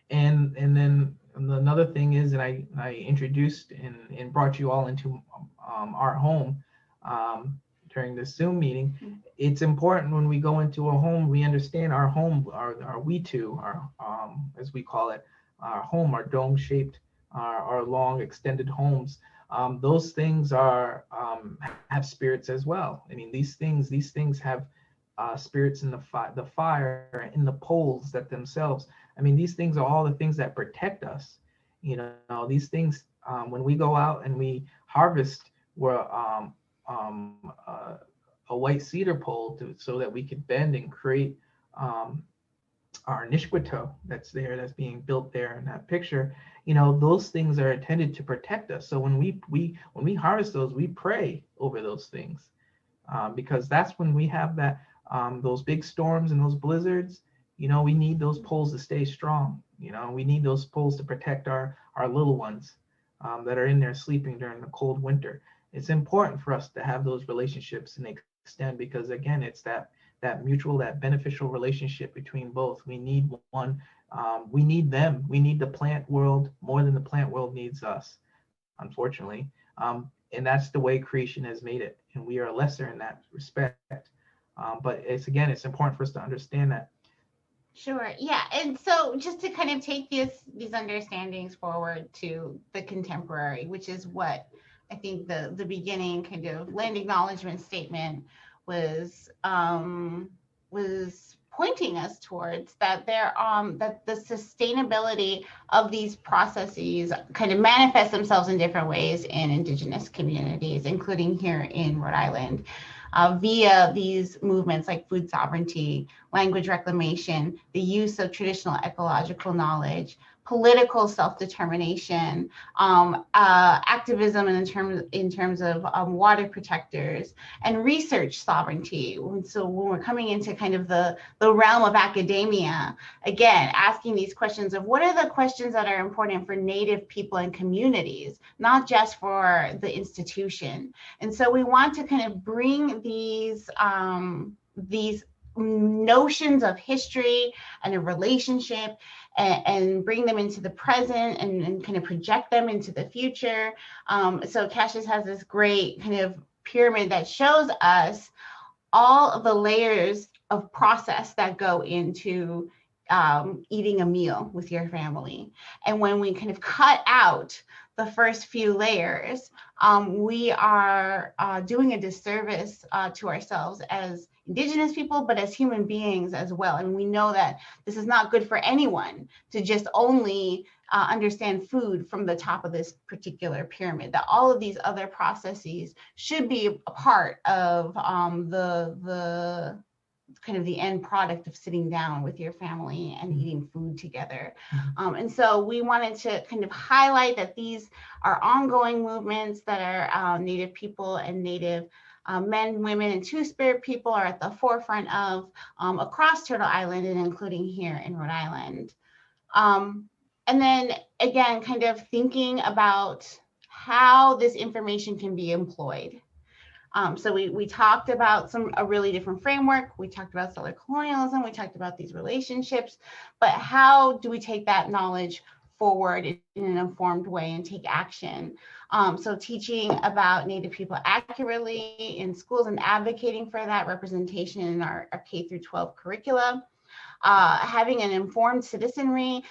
And then another thing is, and I introduced and brought you all into our home during this Zoom meeting. It's important when we go into a home, we understand our home, our we two, our as we call it, our home, our dome-shaped, our long extended homes. Those things have spirits as well. I mean, these things have spirits in the fire, in the poles that themselves. I mean, these things are all the things that protect us. These things, when we go out and we harvest, we're a white cedar pole so that we could bend and create our Nishquito that's being built there in that picture. Those things are intended to protect us. So when we harvest those, we pray over those things, because that's when we have those big storms and those blizzards. We need those poles to stay strong. We need those poles to protect our little ones. that are in there sleeping during the cold winter. It's important for us to have those relationships and extend, because again, it's that mutual, that beneficial relationship between both. We need one. We need them. We need the plant world more than the plant world needs us, unfortunately. And that's the way creation has made it. And we are lesser in that respect. But it's important for us to understand that. Sure. Yeah. And so just to kind of take these understandings forward to the contemporary, which is what I think the beginning kind of land acknowledgement statement was pointing us towards, that that the sustainability of these processes kind of manifest themselves in different ways in Indigenous communities, including here in Rhode Island. Via these movements like food sovereignty, language reclamation, the use of traditional ecological knowledge, political self-determination, activism in terms of water protectors, and research sovereignty. So when we're coming into kind of the realm of academia, again, asking these questions of what are the questions that are important for Native people and communities, not just for the institution. And so we want to kind of bring these notions of history and a relationship and bring them into the present and kind of project them into the future. So Cassius has this great kind of pyramid that shows us all of the layers of process that go into eating a meal with your family. And when we kind of cut out the first few layers, we are doing a disservice to ourselves as Indigenous people, but as human beings as well. And we know that this is not good for anyone to just only understand food from the top of this particular pyramid, that all of these other processes should be a part of the kind of the end product of sitting down with your family and eating food together. And so we wanted to kind of highlight that these are ongoing movements that are Native people and Native men, women, and Two-Spirit people are at the forefront of across Turtle Island and including here in Rhode Island. And then again, kind of thinking about how this information can be employed. So we talked about a really different framework. We talked about settler colonialism. We talked about these relationships, but how do we take that knowledge forward in an informed way and take action? So teaching about Native people accurately in schools and advocating for that representation in our K through 12 curricula, having an informed citizenry.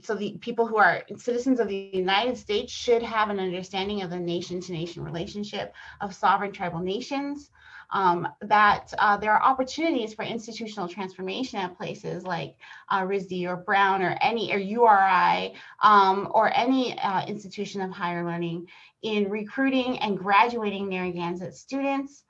So the people who are citizens of the United States should have an understanding of the nation-to-nation relationship of sovereign tribal nations, that there are opportunities for institutional transformation at places like RISD or Brown or URI or any institution of higher learning in recruiting and graduating Narragansett students,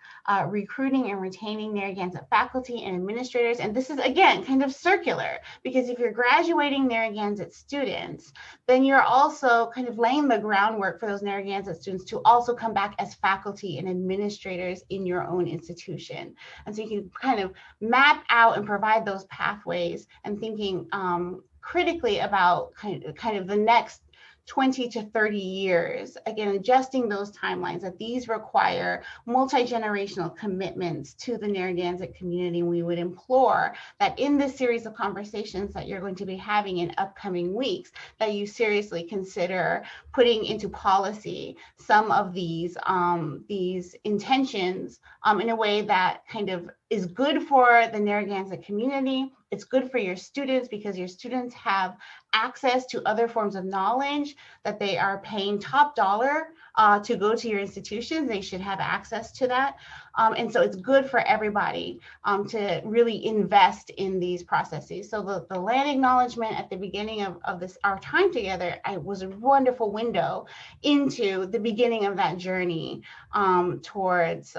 recruiting and retaining Narragansett faculty and administrators. And this is, again, kind of circular, because if you're graduating Narragansett students, then you're also kind of laying the groundwork for those Narragansett students to also come back as faculty and administrators in your own institution. And so you can kind of map out and provide those pathways and thinking critically about kind of the next 20 to 30 years, again, adjusting those timelines, that these require multi-generational commitments to the Narragansett community. We would implore that in this series of conversations that you're going to be having in upcoming weeks, that you seriously consider putting into policy some of these intentions in a way that kind of is good for the Narragansett community. It's good for your students, because your students have access to other forms of knowledge that they are paying top dollar to go to your institutions. They should have access to that. And so it's good for everybody to really invest in these processes. So the land acknowledgement at the beginning of our time together, was a wonderful window into the beginning of that journey towards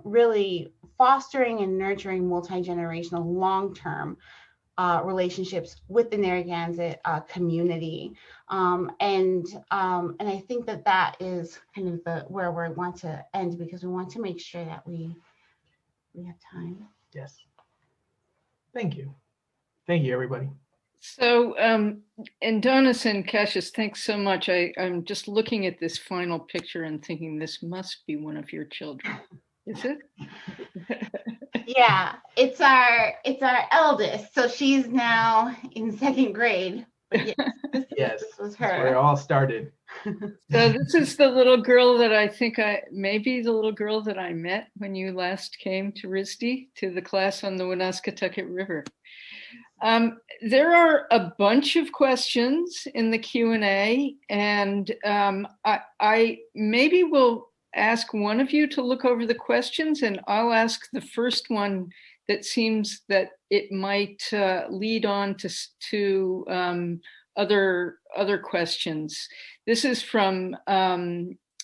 really fostering and nurturing multi-generational long-term relationships with the Narragansett community. And I think that is kind of where we want to end, because we want to make sure that we have time. Yes. Thank you. Thank you, everybody. So, and Donis and Cassius, thanks so much. I'm just looking at this final picture and thinking this must be one of your children. Is it? Yeah, it's our eldest. So she's now in second grade. But yes, this was her. Where it all started. So this is the little girl that I think maybe the little girl that I met when you last came to RISD, to the class on the Woonasquatucket River. There are a bunch of questions in the Q&A, and I maybe will ask one of you to look over the questions, and I'll ask the first one that seems that it might lead on to other questions. This is from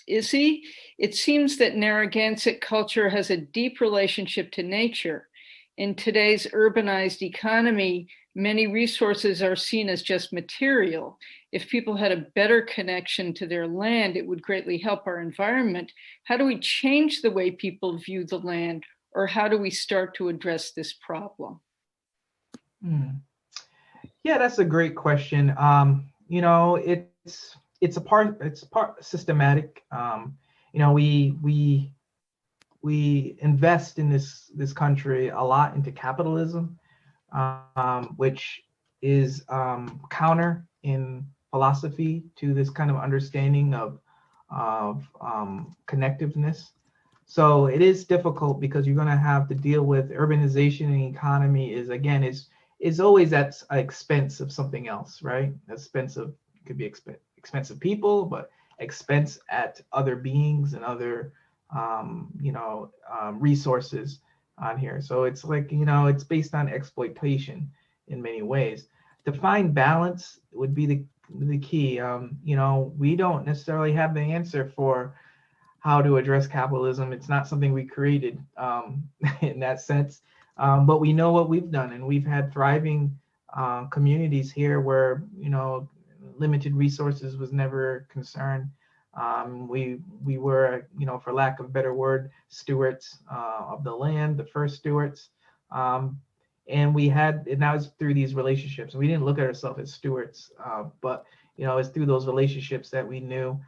Izzy. It seems that Narragansett culture has a deep relationship to nature. In today's urbanized economy, many resources are seen as just material. If people had a better connection to their land, it would greatly help our environment. How do we change the way people view the land, or how do we start to address this problem? Yeah, that's a great question. You know, it's part systematic. You know, we invest in this country a lot into capitalism, which is counter in philosophy to this kind of understanding of connectiveness. So it is difficult because you're going to have to deal with urbanization, and economy is always at expense of something else, right? Expensive, could be expensive people, but expense at other beings and other resources on here. So it's like, it's based on exploitation in many ways. To find balance would be the key. We don't necessarily have the answer for how to address capitalism. It's not something we created in that sense, but we know what we've done, and we've had thriving communities here where limited resources was never concerned. We were, for lack of a better word, stewards of the land, the first stewards, and that was through these relationships. We didn't look at ourselves as stewards, but it's through those relationships that we knew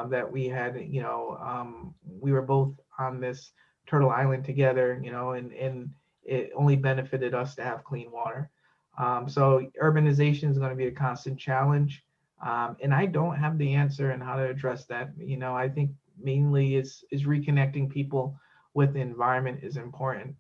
that we had, we were both on this Turtle Island together, and it only benefited us to have clean water. So urbanization is going to be a constant challenge. And I don't have the answer on how to address that. I think mainly is reconnecting people with the environment is important.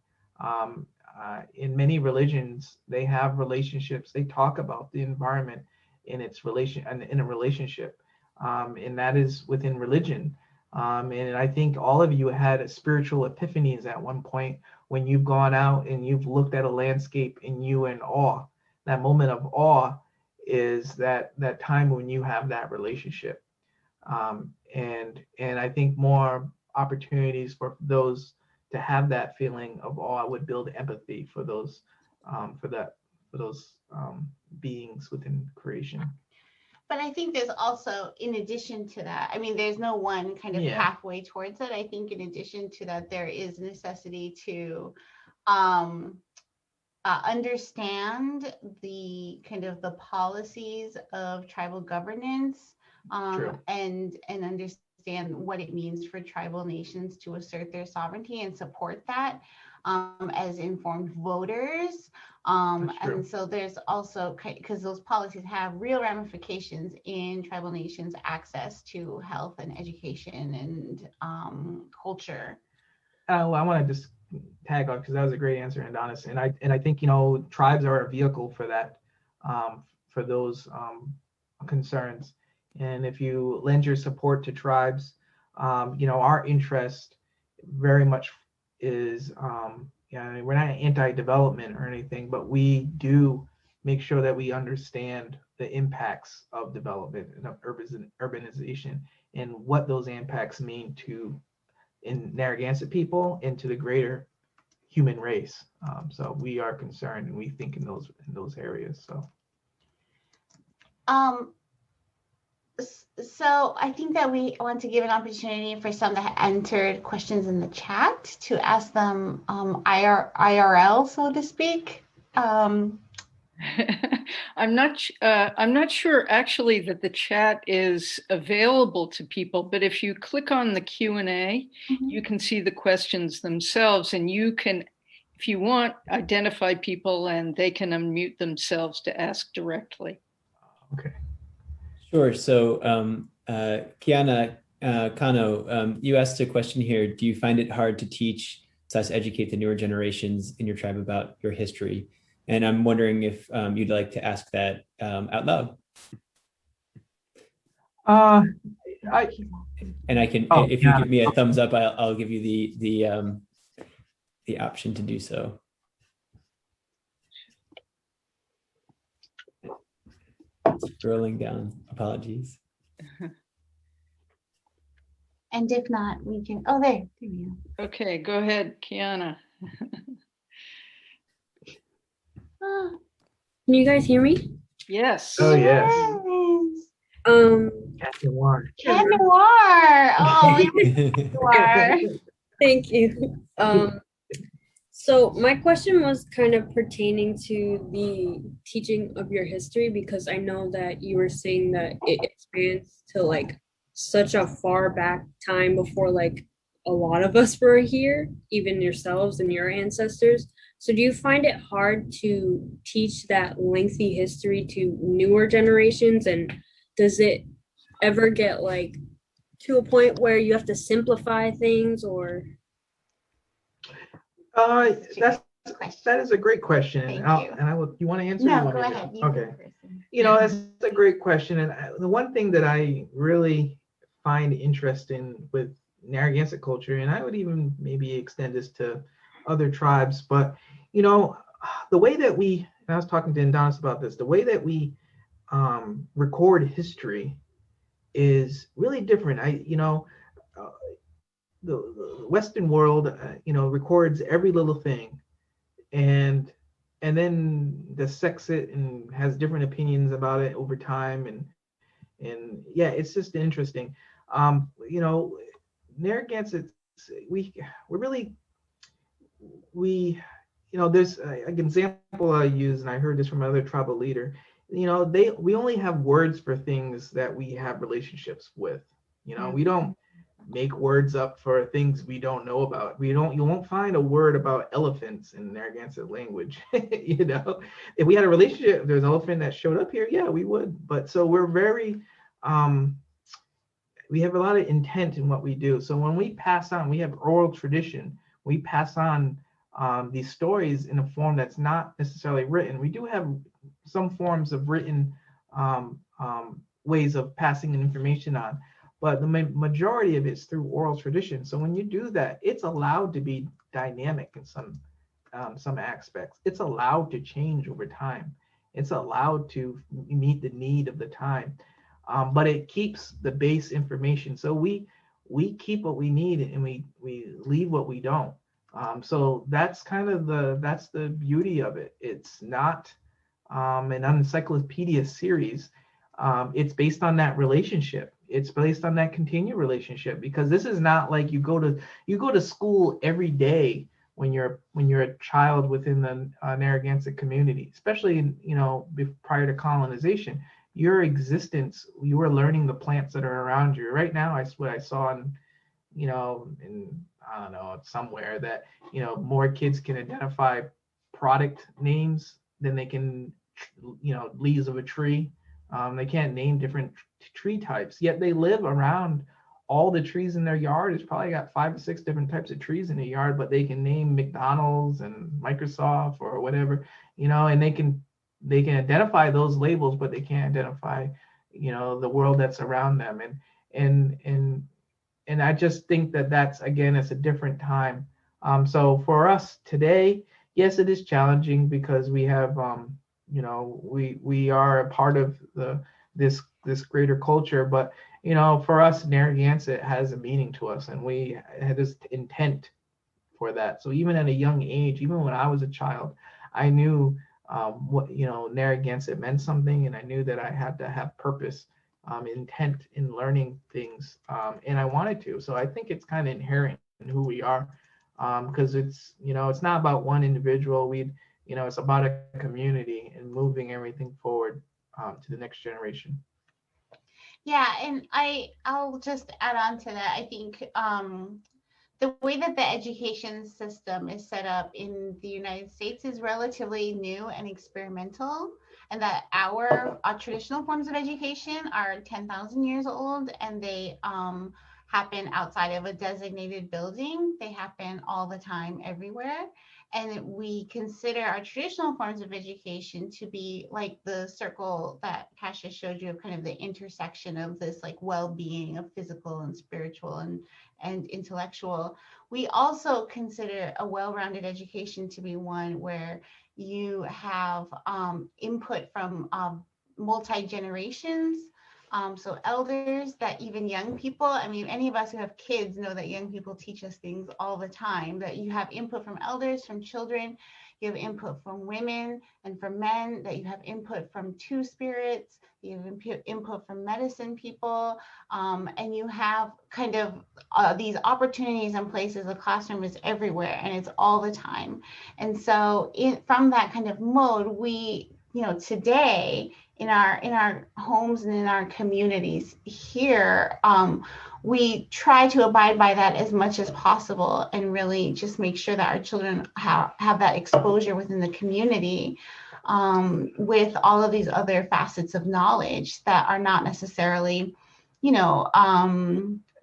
In many religions, they have relationships. They talk about the environment in in a relationship, and that is within religion. And I think all of you had spiritual epiphanies at one point when you've gone out and you've looked at a landscape and you in awe. That moment of awe is that time when you have that relationship, and I think more opportunities for those to have that feeling of awe would build empathy for those beings within creation. But I think there's also, in addition to that, I mean, there's no one kind of pathway towards it. I think in addition to that, there is necessity to understand the kind of the policies of tribal governance, and understand what it means for tribal nations to assert their sovereignty and support that as informed voters. And so there's also, because those policies have real ramifications in tribal nations' access to health and education and culture. I want to just tag on, because that was a great answer, Adonis. And I think tribes are a vehicle for that, for those concerns. And if you lend your support to tribes, our interest very much is, we're not anti-development or anything, but we do make sure that we understand the impacts of development and of urbanization and what those impacts mean in Narragansett people and to the greater human race. So we are concerned, and we think in those areas. So I think that we want to give an opportunity for some that entered questions in the chat to ask them IRL, so to speak. I'm not sure actually that the chat is available to people, but if you click on the Q&A, you can see the questions themselves, and you can, if you want, identify people and they can unmute themselves to ask directly. Okay. Sure. So Kiana Kano, you asked a question here. Do you find it hard to teach / educate the newer generations in your tribe about your history? And I'm wondering if you'd like to ask that out loud. I can, if you give me a thumbs up, I'll give you the option to do so. Scrolling down, apologies. And if not, we can, oh, there you go. Okay, go ahead, Kiana. Can you guys hear me? Yes. Oh, yes. Cat Noir. Cat Noir. Oh, Noir. Thank you. So my question was kind of pertaining to the teaching of your history, because I know that you were saying that it expands to like such a far back time before like a lot of us were here, even yourselves and your ancestors. So do you find it hard to teach that lengthy history to newer generations? And does it ever get like to a point where you have to simplify things, or? That is a great question. You want to answer? No, go ahead. Okay. That's a great question. And the one thing that I really find interesting with Narragansett culture, and I would even maybe extend this to other tribes, but the way that and I was talking to Indigenous about this, the way that we record history is really different. The Western world, records every little thing, and then dissects it and has different opinions about it over time, and yeah, it's just interesting. Narragansett, there's an example I use, and I heard this from another tribal leader. We only have words for things that we have relationships with. We don't make words up for things we don't know about. You won't find a word about elephants in Narragansett language. If we had a relationship, if there's an elephant that showed up here, yeah, we would. But so we're very, we have a lot of intent in what we do. So when we pass on, we have oral tradition. We pass on these stories in a form that's not necessarily written. We do have some forms of written ways of passing information on, but the majority of it's through oral tradition. So when you do that, it's allowed to be dynamic in some aspects. It's allowed to change over time. It's allowed to meet the need of the time, but it keeps the base information. So we keep what we need and we leave what we don't. So that's kind of that's the beauty of it. It's not an encyclopedia series. It's based on that relationship. It's based on that continued relationship, because this is not like you go to school every day when you're a child within the Narragansett community, especially prior to colonization. Your existence, you were learning the plants that are around you. Right now, what I saw in I don't know, somewhere that more kids can identify product names than they can leaves of a tree. They can't name different tree types, yet they live around all the trees in their yard. It's probably got 5 or 6 different types of trees in the yard, but they can name McDonald's and Microsoft or whatever, and they can identify those labels, but they can't identify the world that's around them. And I just think that's, again, it's a different time. So for us today, yes, it is challenging because we have we are a part of this greater culture, but for us, Narragansett has a meaning to us, and we had this intent for that. So even at a young age, even when I was a child, I knew what Narragansett meant something, and I knew that I had to have purpose, intent in learning things, and I wanted to. So I think it's kind of inherent in who we are, because it's it's not about one individual. It's about a community and moving everything forward to the next generation. Yeah, and I'll just add on to that. I think the way that the education system is set up in the United States is relatively new and experimental, and that our traditional forms of education are 10,000 years old, and they happen outside of a designated building. They happen all the time, everywhere. And we consider our traditional forms of education to be like the circle that Kasia showed you, of kind of the intersection of this like well-being of physical and spiritual and intellectual. We also consider a well-rounded education to be one where you have input from multi-generations. So elders, that even young people, I mean, any of us who have kids know that young people teach us things all the time, that you have input from elders, from children, you have input from women and from men, that you have input from two spirits, you have input from medicine people, and you have kind of these opportunities and places. The classroom is everywhere and it's all the time. And so from that kind of mode, we, today, in our homes and in our communities here, we try to abide by that as much as possible and really just make sure that our children have that exposure within the community, with all of these other facets of knowledge that are not necessarily,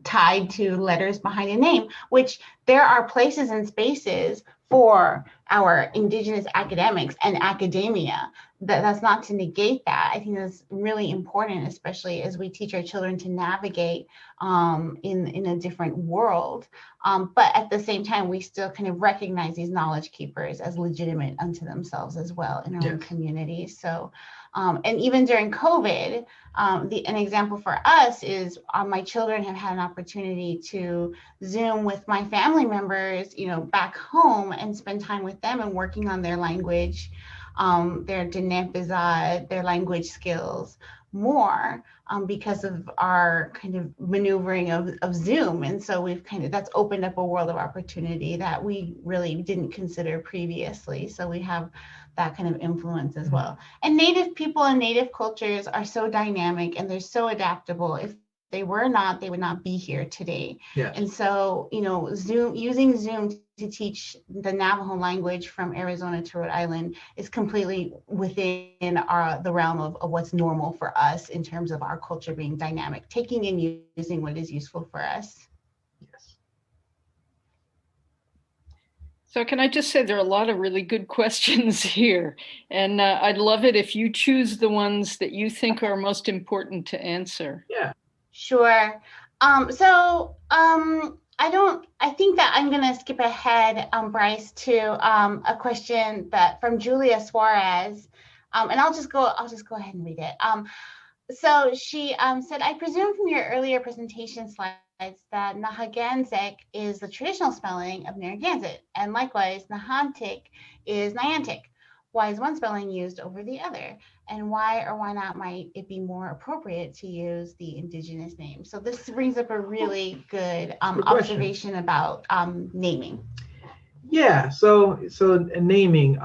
tied to letters behind a name, which there are places and spaces for our Indigenous academics and academia. That's not to negate that. I think that's really important, especially as we teach our children to navigate in a different world. But at the same time, we still kind of recognize these knowledge keepers as legitimate unto themselves as well in our own communities. So, and even during COVID, an example for us is my children have had an opportunity to Zoom with my family members, back home, and spend time with them and working on their language, their Dinepizad, their language skills more, because of our kind of maneuvering of Zoom. And so that's opened up a world of opportunity that we really didn't consider previously. So we have that kind of influence as well. And Native people and Native cultures are so dynamic and they're so adaptable. If they were not, they would not be here today. Yes. And so, using Zoom to teach the Navajo language from Arizona to Rhode Island is completely within the realm of what's normal for us in terms of our culture being dynamic, taking and using what is useful for us. Yes. So can I just say there are a lot of really good questions here, and I'd love it if you choose the ones that you think are most important to answer. Yeah. Sure. I think that I'm going to skip ahead, Bryce, to a question from Julia Suarez, and I'll just go ahead and read it. So she said, I presume from your earlier presentation slides that Nahaganseck is the traditional spelling of Narragansett, and likewise Nahantik is Niantic. Why is one spelling used over the other? And why or why not might it be more appropriate to use the Indigenous name? So this brings up a really good observation about naming. Yeah, so naming,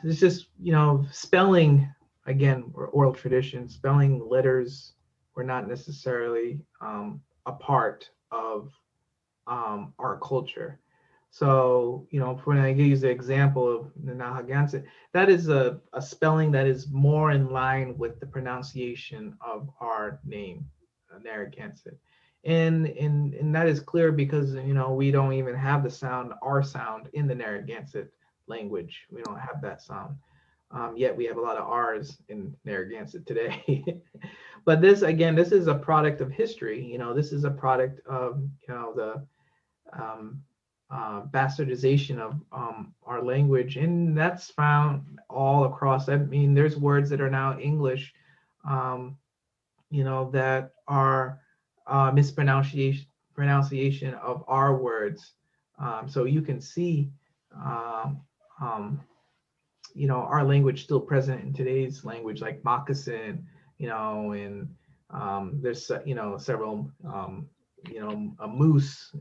it's just, spelling, again, oral tradition, spelling letters were not necessarily a part of our culture. So, when I use the example of the Nahaganseck, that is a spelling that is more in line with the pronunciation of our name, Narragansett. And that is clear because, we don't even have the R sound in the Narragansett language. We don't have that sound. Yet we have a lot of R's in Narragansett today. But this is a product of history. This is a product of, the bastardization of our language, and that's found all across. I mean, there's words that are now English, that are pronunciation of our words. So you can see, our language still present in today's language, like moccasin, and there's several, a moose,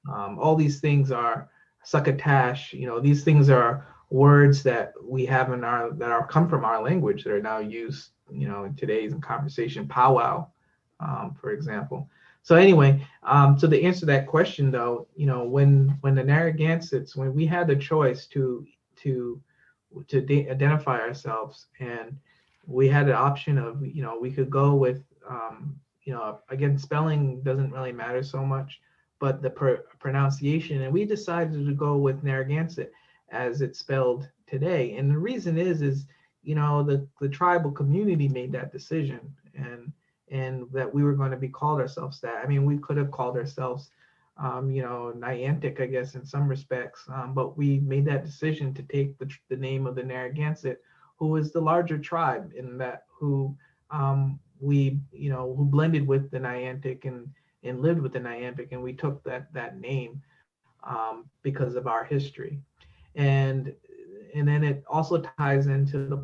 all these things are succotash, these things are words that we have in our, that are come from our language that are now used, in today's conversation, powwow, for example. So anyway, so to answer that question though, when the Narragansetts, when we had the choice to identify ourselves, and we had the option of, we could go with, again, spelling doesn't really matter so much, but the pronunciation, and we decided to go with Narragansett as it's spelled today. And the reason is the tribal community made that decision, and that we were going to be called ourselves that. I mean, we could have called ourselves, Niantic, I guess, in some respects, but we made that decision to take the name of the Narragansett, who is the larger tribe in that, who who blended with the Niantic and lived with the Niantic, and we took that name because of our history. And then it also ties into the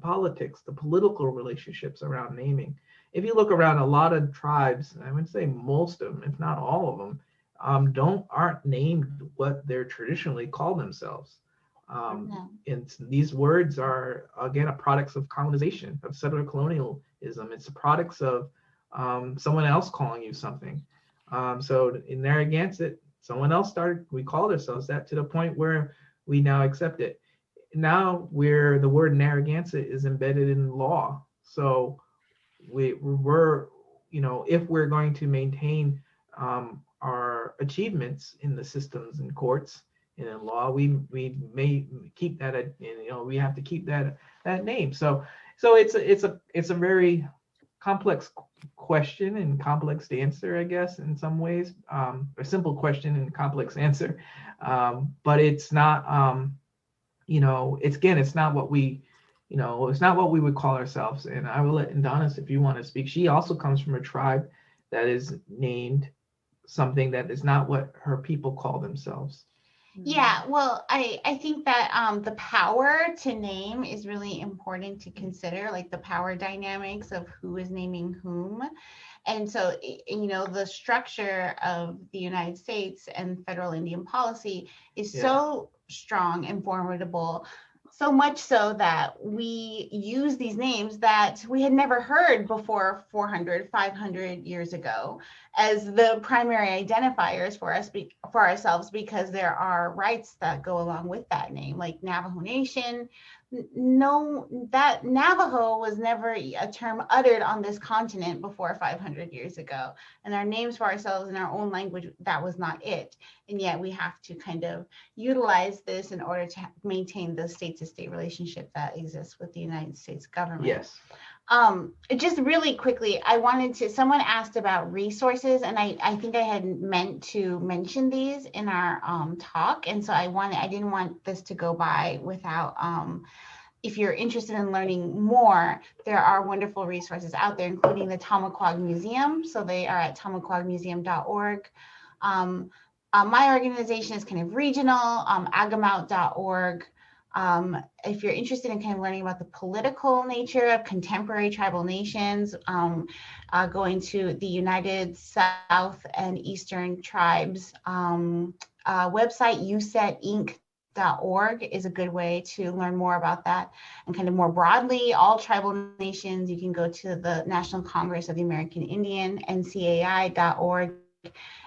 politics, the political relationships around naming. If you look around, a lot of tribes, I would say most of them, if not all of them, aren't named what they're traditionally called themselves. And these words are, again, a products of colonization, of settler colonialism. It's a products of someone else calling you something. So in Narragansett, someone else we called ourselves that, to the point where we now accept it. Now the word Narragansett is embedded in law. So we're, if we're going to maintain our achievements in the systems and courts and in law, we may keep that, we have to keep that name. So it's a very complex question and complex answer, I guess, in some ways. A simple question and complex answer, but it's not. It's not what we, it's not what we would call ourselves. And I will let Adonis, if you want to speak. She also comes from a tribe that is named something that is not what her people call themselves. Yeah, well, I think that the power to name is really important to consider, like the power dynamics of who is naming whom. And so, the structure of the United States and federal Indian policy is so strong and formidable, so much so that we use these names that we had never heard before 400, 500 years ago as the primary identifiers for us, for ourselves, because there are rights that go along with that name, like Navajo Nation. No, that Navajo was never a term uttered on this continent before 500 years ago. And our names for ourselves in our own language, that was not it. And yet we have to kind of utilize this in order to maintain the state-to-state relationship that exists with the United States government. Yes. Just really quickly, someone asked about resources, and I think I had meant to mention these in our talk. And so I didn't want this to go by without, if you're interested in learning more, there are wonderful resources out there, including the Tamaquag Museum. So they are at tamaquagmuseum.org. My organization is kind of regional, agamout.org. If you're interested in kind of learning about the political nature of contemporary tribal nations, going to the United South and Eastern Tribes website, usetinc.org is a good way to learn more about that. And kind of more broadly, all tribal nations, you can go to the National Congress of the American Indian, ncai.org.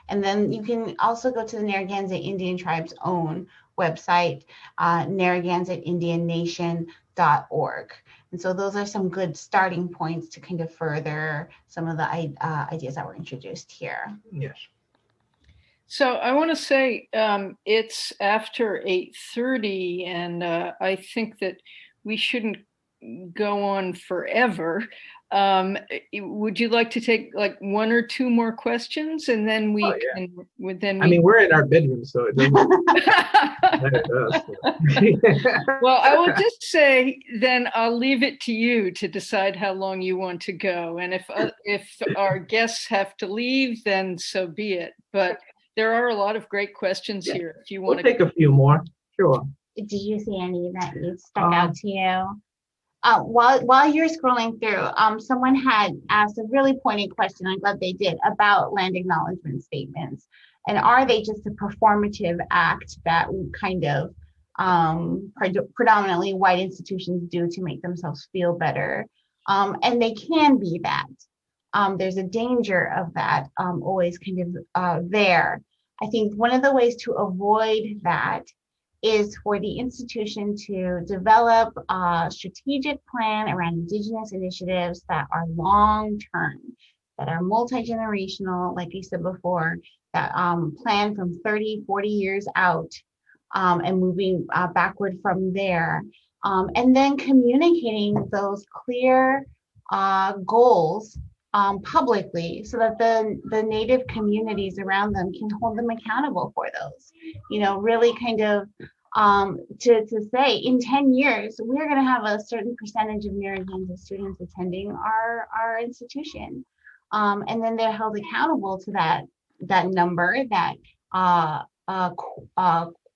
And then you can also go to the Narragansett Indian Tribe's own website, narragansett.indiannation.org. And so those are some good starting points to kind of further some of the ideas that were introduced here. Yes. So I want to say it's after 8:30, and I think that we shouldn't go on forever. Would you like to take like one or two more questions, and then we can? We're in our bedroom, so it doesn't matter to us. Well, I will just say then I'll leave it to you to decide how long you want to go, and if our guests have to leave, then so be it. But there are a lot of great questions here. If you want to take a few more, sure. Do you see any that stuck out to you? While you're scrolling through, someone had asked a really pointed question, I'm glad they did, about land acknowledgement statements. And are they just a performative act that kind of predominantly white institutions do to make themselves feel better? And they can be that. There's a danger of that always kind of there. I think one of the ways to avoid that is for the institution to develop a strategic plan around Indigenous initiatives that are long-term, that are multi-generational, like I said before, that plan from 30, 40 years out and moving backward from there. And then communicating those clear goals publicly so that the Native communities around them can hold them accountable for those. You know, really kind of to say in 10 years, we're going to have a certain percentage of Narragansett students attending our institution. And then they're held accountable to that number, that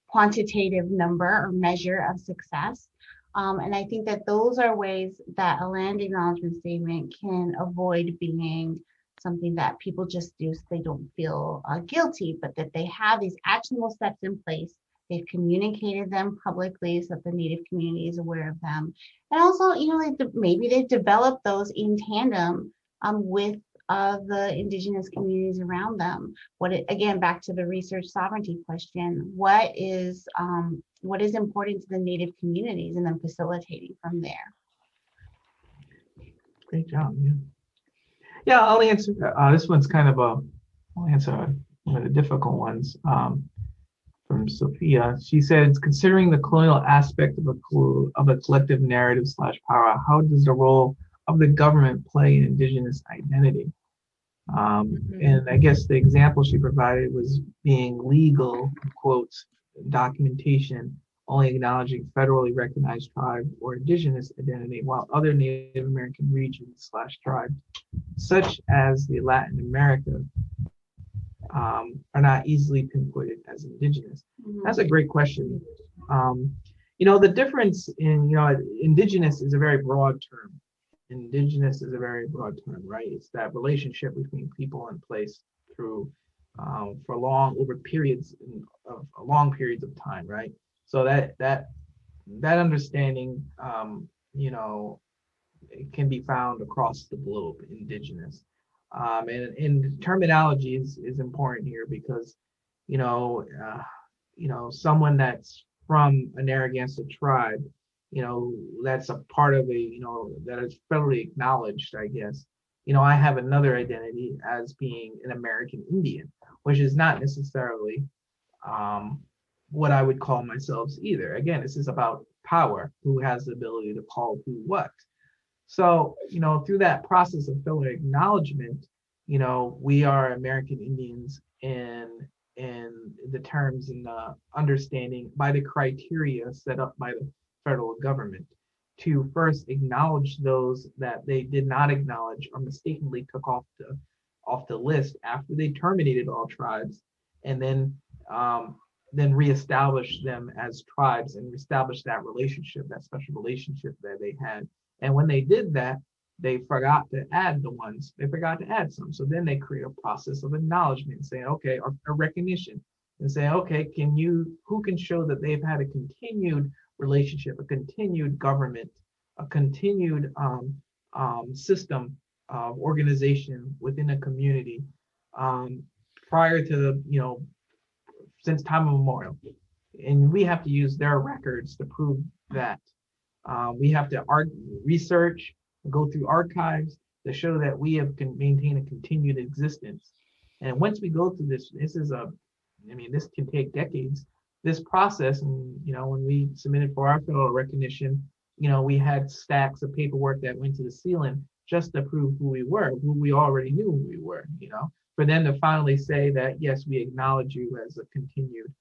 quantitative number or measure of success. And I think that those are ways that a land acknowledgement statement can avoid being something that people just do so they don't feel guilty, but that they have these actionable steps in place. They've communicated them publicly so that the Native community is aware of them. And also, you know, maybe they've developed those in tandem with the Indigenous communities around them. Again, back to the research sovereignty question, what is important to the Native communities, and then facilitating from there. Great job. Yeah, I'll answer. This one's kind of I'll answer one of the difficult ones from Sophia. She said, considering the colonial aspect of a collective narrative / power, how does the role of the government play in Indigenous identity? And I guess the example she provided was being legal, quotes, documentation, only acknowledging federally recognized tribe or Indigenous identity, while other Native American regions / tribes, such as the Latin America, are not easily pinpointed as Indigenous. That's a great question. You know, the difference in, you know, Indigenous is a very broad term. Indigenous is a very broad term, right? It's that relationship between people and place through for long periods of time, right? So that understanding, you know, it can be found across the globe. Indigenous, and terminology is important here because, you know, someone that's from a Narragansett tribe, you know, that's a part of that is federally acknowledged, I guess. You know, I have another identity as being an American Indian, which is not necessarily what I would call myself either. Again, this is about power, who has the ability to call who what. So, you know, through that process of federal acknowledgement, you know, we are American Indians in the terms and the understanding by the criteria set up by the federal government to first acknowledge those that they did not acknowledge or mistakenly took off the list after they terminated all tribes, and then reestablish them as tribes and establish that relationship, that special relationship that they had. And when they did that, they forgot to add some. So then they create a process of acknowledgement, saying, okay, or recognition, and saying, okay, who can show that they've had a continued relationship, a continued government, a continued system of organization within a community prior to since time immemorial. And we have to use their records to prove that. We have to research, go through archives to show that we have maintained a continued existence. And once we go through this this can take decades. This process, and when we submitted for our federal recognition, we had stacks of paperwork that went to the ceiling just to prove who we were, who we already knew who we were, for them to finally say that, yes, we acknowledge you as a continued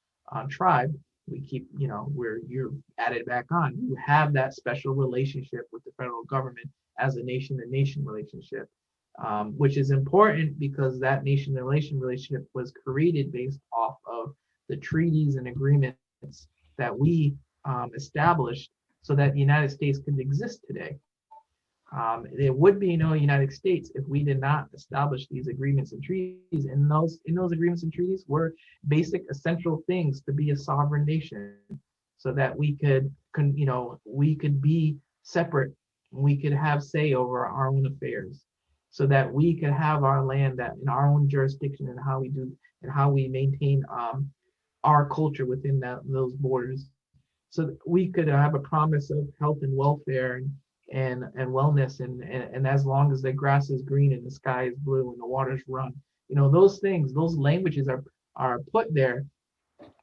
tribe. We keep, you're added back on. You have that special relationship with the federal government as a nation-to-nation relationship, which is important because that nation-to-nation relationship was created based off of the treaties and agreements that we established so that the United States could exist today. There would be no United States if we did not establish these agreements and treaties. And those agreements and treaties were basic essential things to be a sovereign nation, so that we could we could be separate, we could have say over our own affairs, so that we could have our land that in our own jurisdiction, and how we do and how we maintain our culture within those borders, so that we could have a promise of health and welfare and wellness, and as long as the grass is green and the sky is blue and the waters run, those things, those languages are put there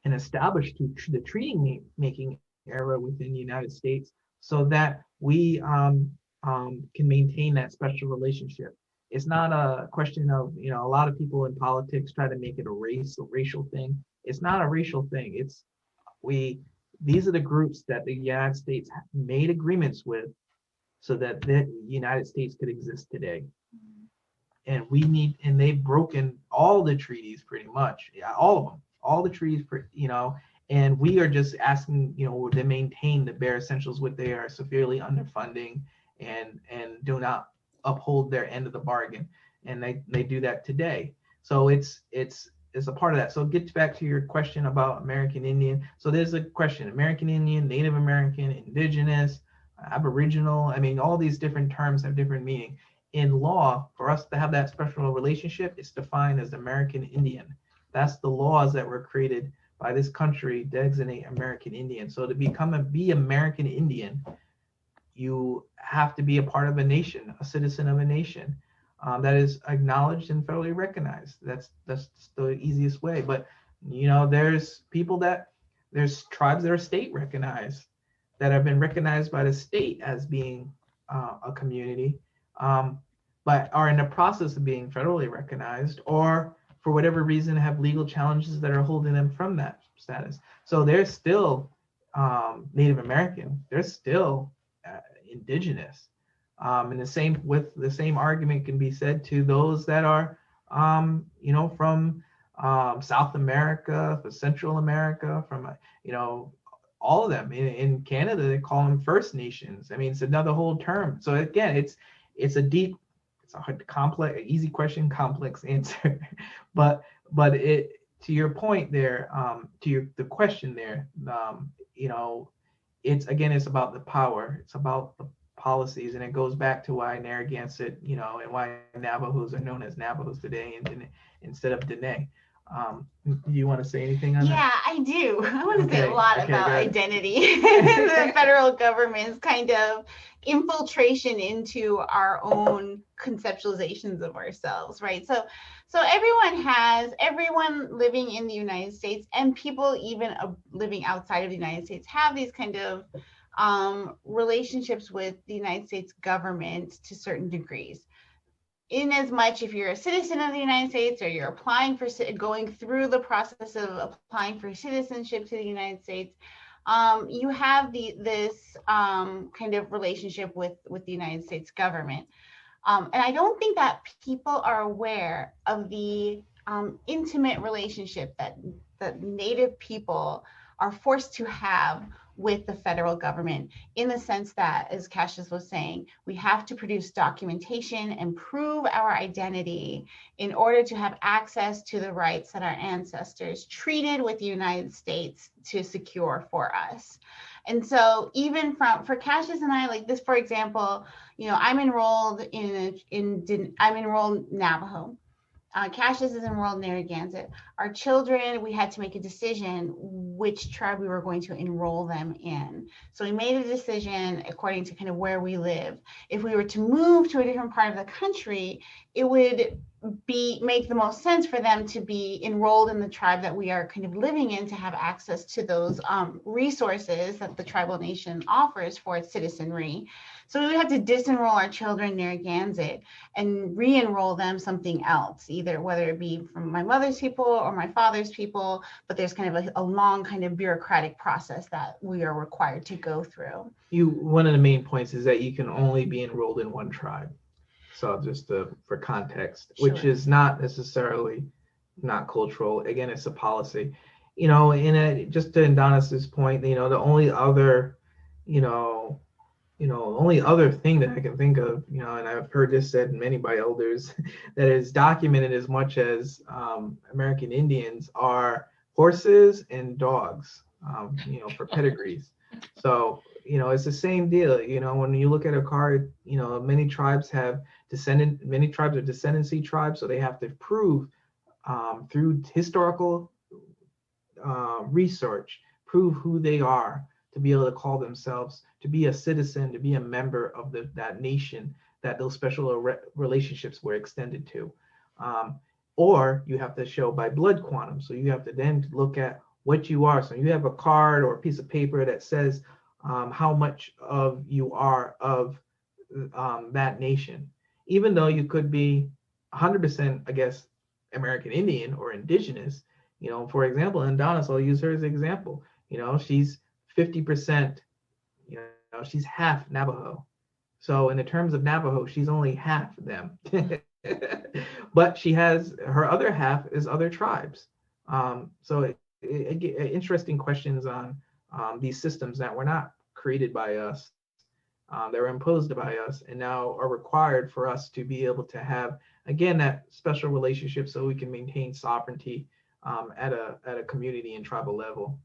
and established to the treaty making era within the United States, so that we can maintain that special relationship. It's not a question of, a lot of people in politics try to make it a racial thing. It's not a racial thing. These are the groups that the United States made agreements with, so that the United States could exist today. And they've broken all the treaties pretty much, all of them, all the treaties, and we are just asking, to maintain the bare essentials, what they are severely underfunding and do not uphold their end of the bargain. And they do that today. So it's a part of that. So get back to your question about American Indian. So there's a question: American Indian, Native American, Indigenous, Aboriginal. All these different terms have different meaning. In law, for us to have that special relationship, it's defined as American Indian. That's the laws that were created by this country designate American Indian. So to be American Indian, you have to be a part of a nation, a citizen of a nation that is acknowledged and federally recognized. That's the easiest way. But there's tribes that are state recognized, that have been recognized by the state as being a community, but are in the process of being federally recognized, or for whatever reason have legal challenges that are holding them from that status. So they're still Native American, they're still Indigenous. And the same argument can be said to those that are from South America, from Central America, from all of them. In Canada, they call them First Nations. It's another whole term. So again, it's a hard, complex, easy question, complex answer. but to your point there, the question there, it's about the power, it's about the policies, and it goes back to why Narragansett, and why Navajos are known as Navajos today instead of Dene. Do you want to say anything on that? Yeah, I do. I want to say a lot about identity and the federal government's kind of infiltration into our own conceptualizations of ourselves, right? So everyone living in the United States, and people even living outside of the United States, have these kind of relationships with the United States government to certain degrees. In as much, if you're a citizen of the United States, or you're going through the process of applying for citizenship to the United States, you have this kind of relationship with the United States government. And I don't think that people are aware of the intimate relationship that Native people are forced to have with the federal government, in the sense that, as Cassius was saying, we have to produce documentation and prove our identity in order to have access to the rights that our ancestors treated with the United States to secure for us. And so even for Cassius and I, like this, for example, I'm enrolled I'm enrolled Navajo. Cassius is enrolled in Narragansett. Our children, we had to make a decision which tribe we were going to enroll them in. So we made a decision according to kind of where we live. If we were to move to a different part of the country, it would make the most sense for them to be enrolled in the tribe that we are kind of living in, to have access to those resources that the tribal nation offers for its citizenry. So we would have to disenroll our children in Narragansett and re-enroll them something else, either whether it be from my mother's people or my father's people, but there's kind of a long kind of bureaucratic process that we are required to go through. One of the main points is that you can only be enrolled in one tribe. So just for context, Sure. Which is not necessarily not cultural. Again, it's a policy. Just to Adonis's point, the only other, only other thing that I can think of, and I've heard this said many by elders, that is documented as much as American Indians are horses and dogs, for pedigrees. So, it's the same deal. When you look at a card, many tribes are descendancy tribes, so they have to prove through historical research, prove who they are to be able to call themselves, to be a citizen, to be a member of that nation that those special relationships were extended to. Or you have to show by blood quantum. So you have to then look at what you are. So you have a card or a piece of paper that says how much of you are of that nation. Even though you could be 100%, I guess, American Indian or Indigenous, for example, and Donna, so I'll use her as an example. She's 50%, she's half Navajo. So in the terms of Navajo, she's only half them. But she has, her other half is other tribes. So interesting questions on these systems that were not created by us. They were imposed by us and now are required for us to be able to have, again, that special relationship so we can maintain sovereignty at a community and tribal level.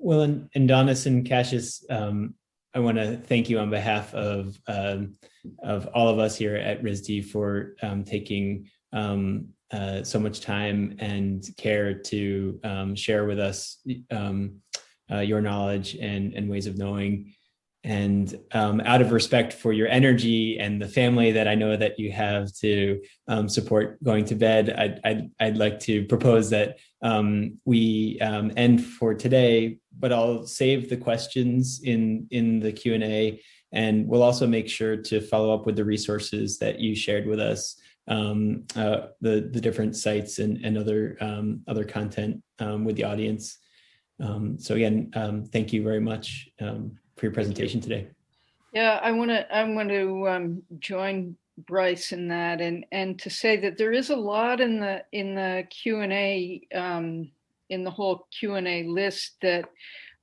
Well, and Donis and Cassius, I want to thank you on behalf of all of us here at RISD for taking so much time and care to share with us your knowledge and ways of knowing. And out of respect for your energy and the family that I know that you have to support going to bed, I'd like to propose that we end for today, but I'll save the questions in the Q&A, and we'll also make sure to follow up with the resources that you shared with us, the different sites and other content with the audience. So again, thank you very much for your presentation today. Yeah, I want to join Bryce in that, and to say that there is a lot in the Q&A, in the whole Q&A list that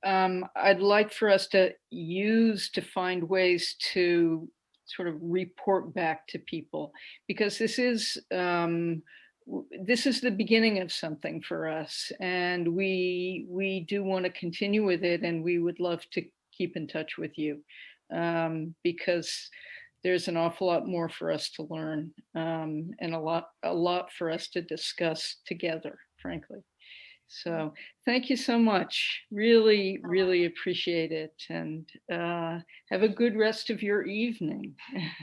I'd like for us to use to find ways to sort of report back to people, because this is the beginning of something for us, and we do want to continue with it, and we would love to keep in touch with you, because there's an awful lot more for us to learn, and a lot for us to discuss together, frankly. So thank you so much. Really, really appreciate it, and have a good rest of your evening.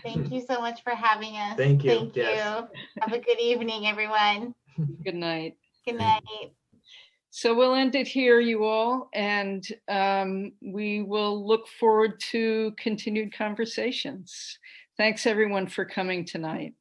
Thank you so much for having us. Thank you. Thank Yes. you. Have a good evening, everyone. Good night. Good night. So we'll end it here, you all, and we will look forward to continued conversations. Thanks, everyone, for coming tonight.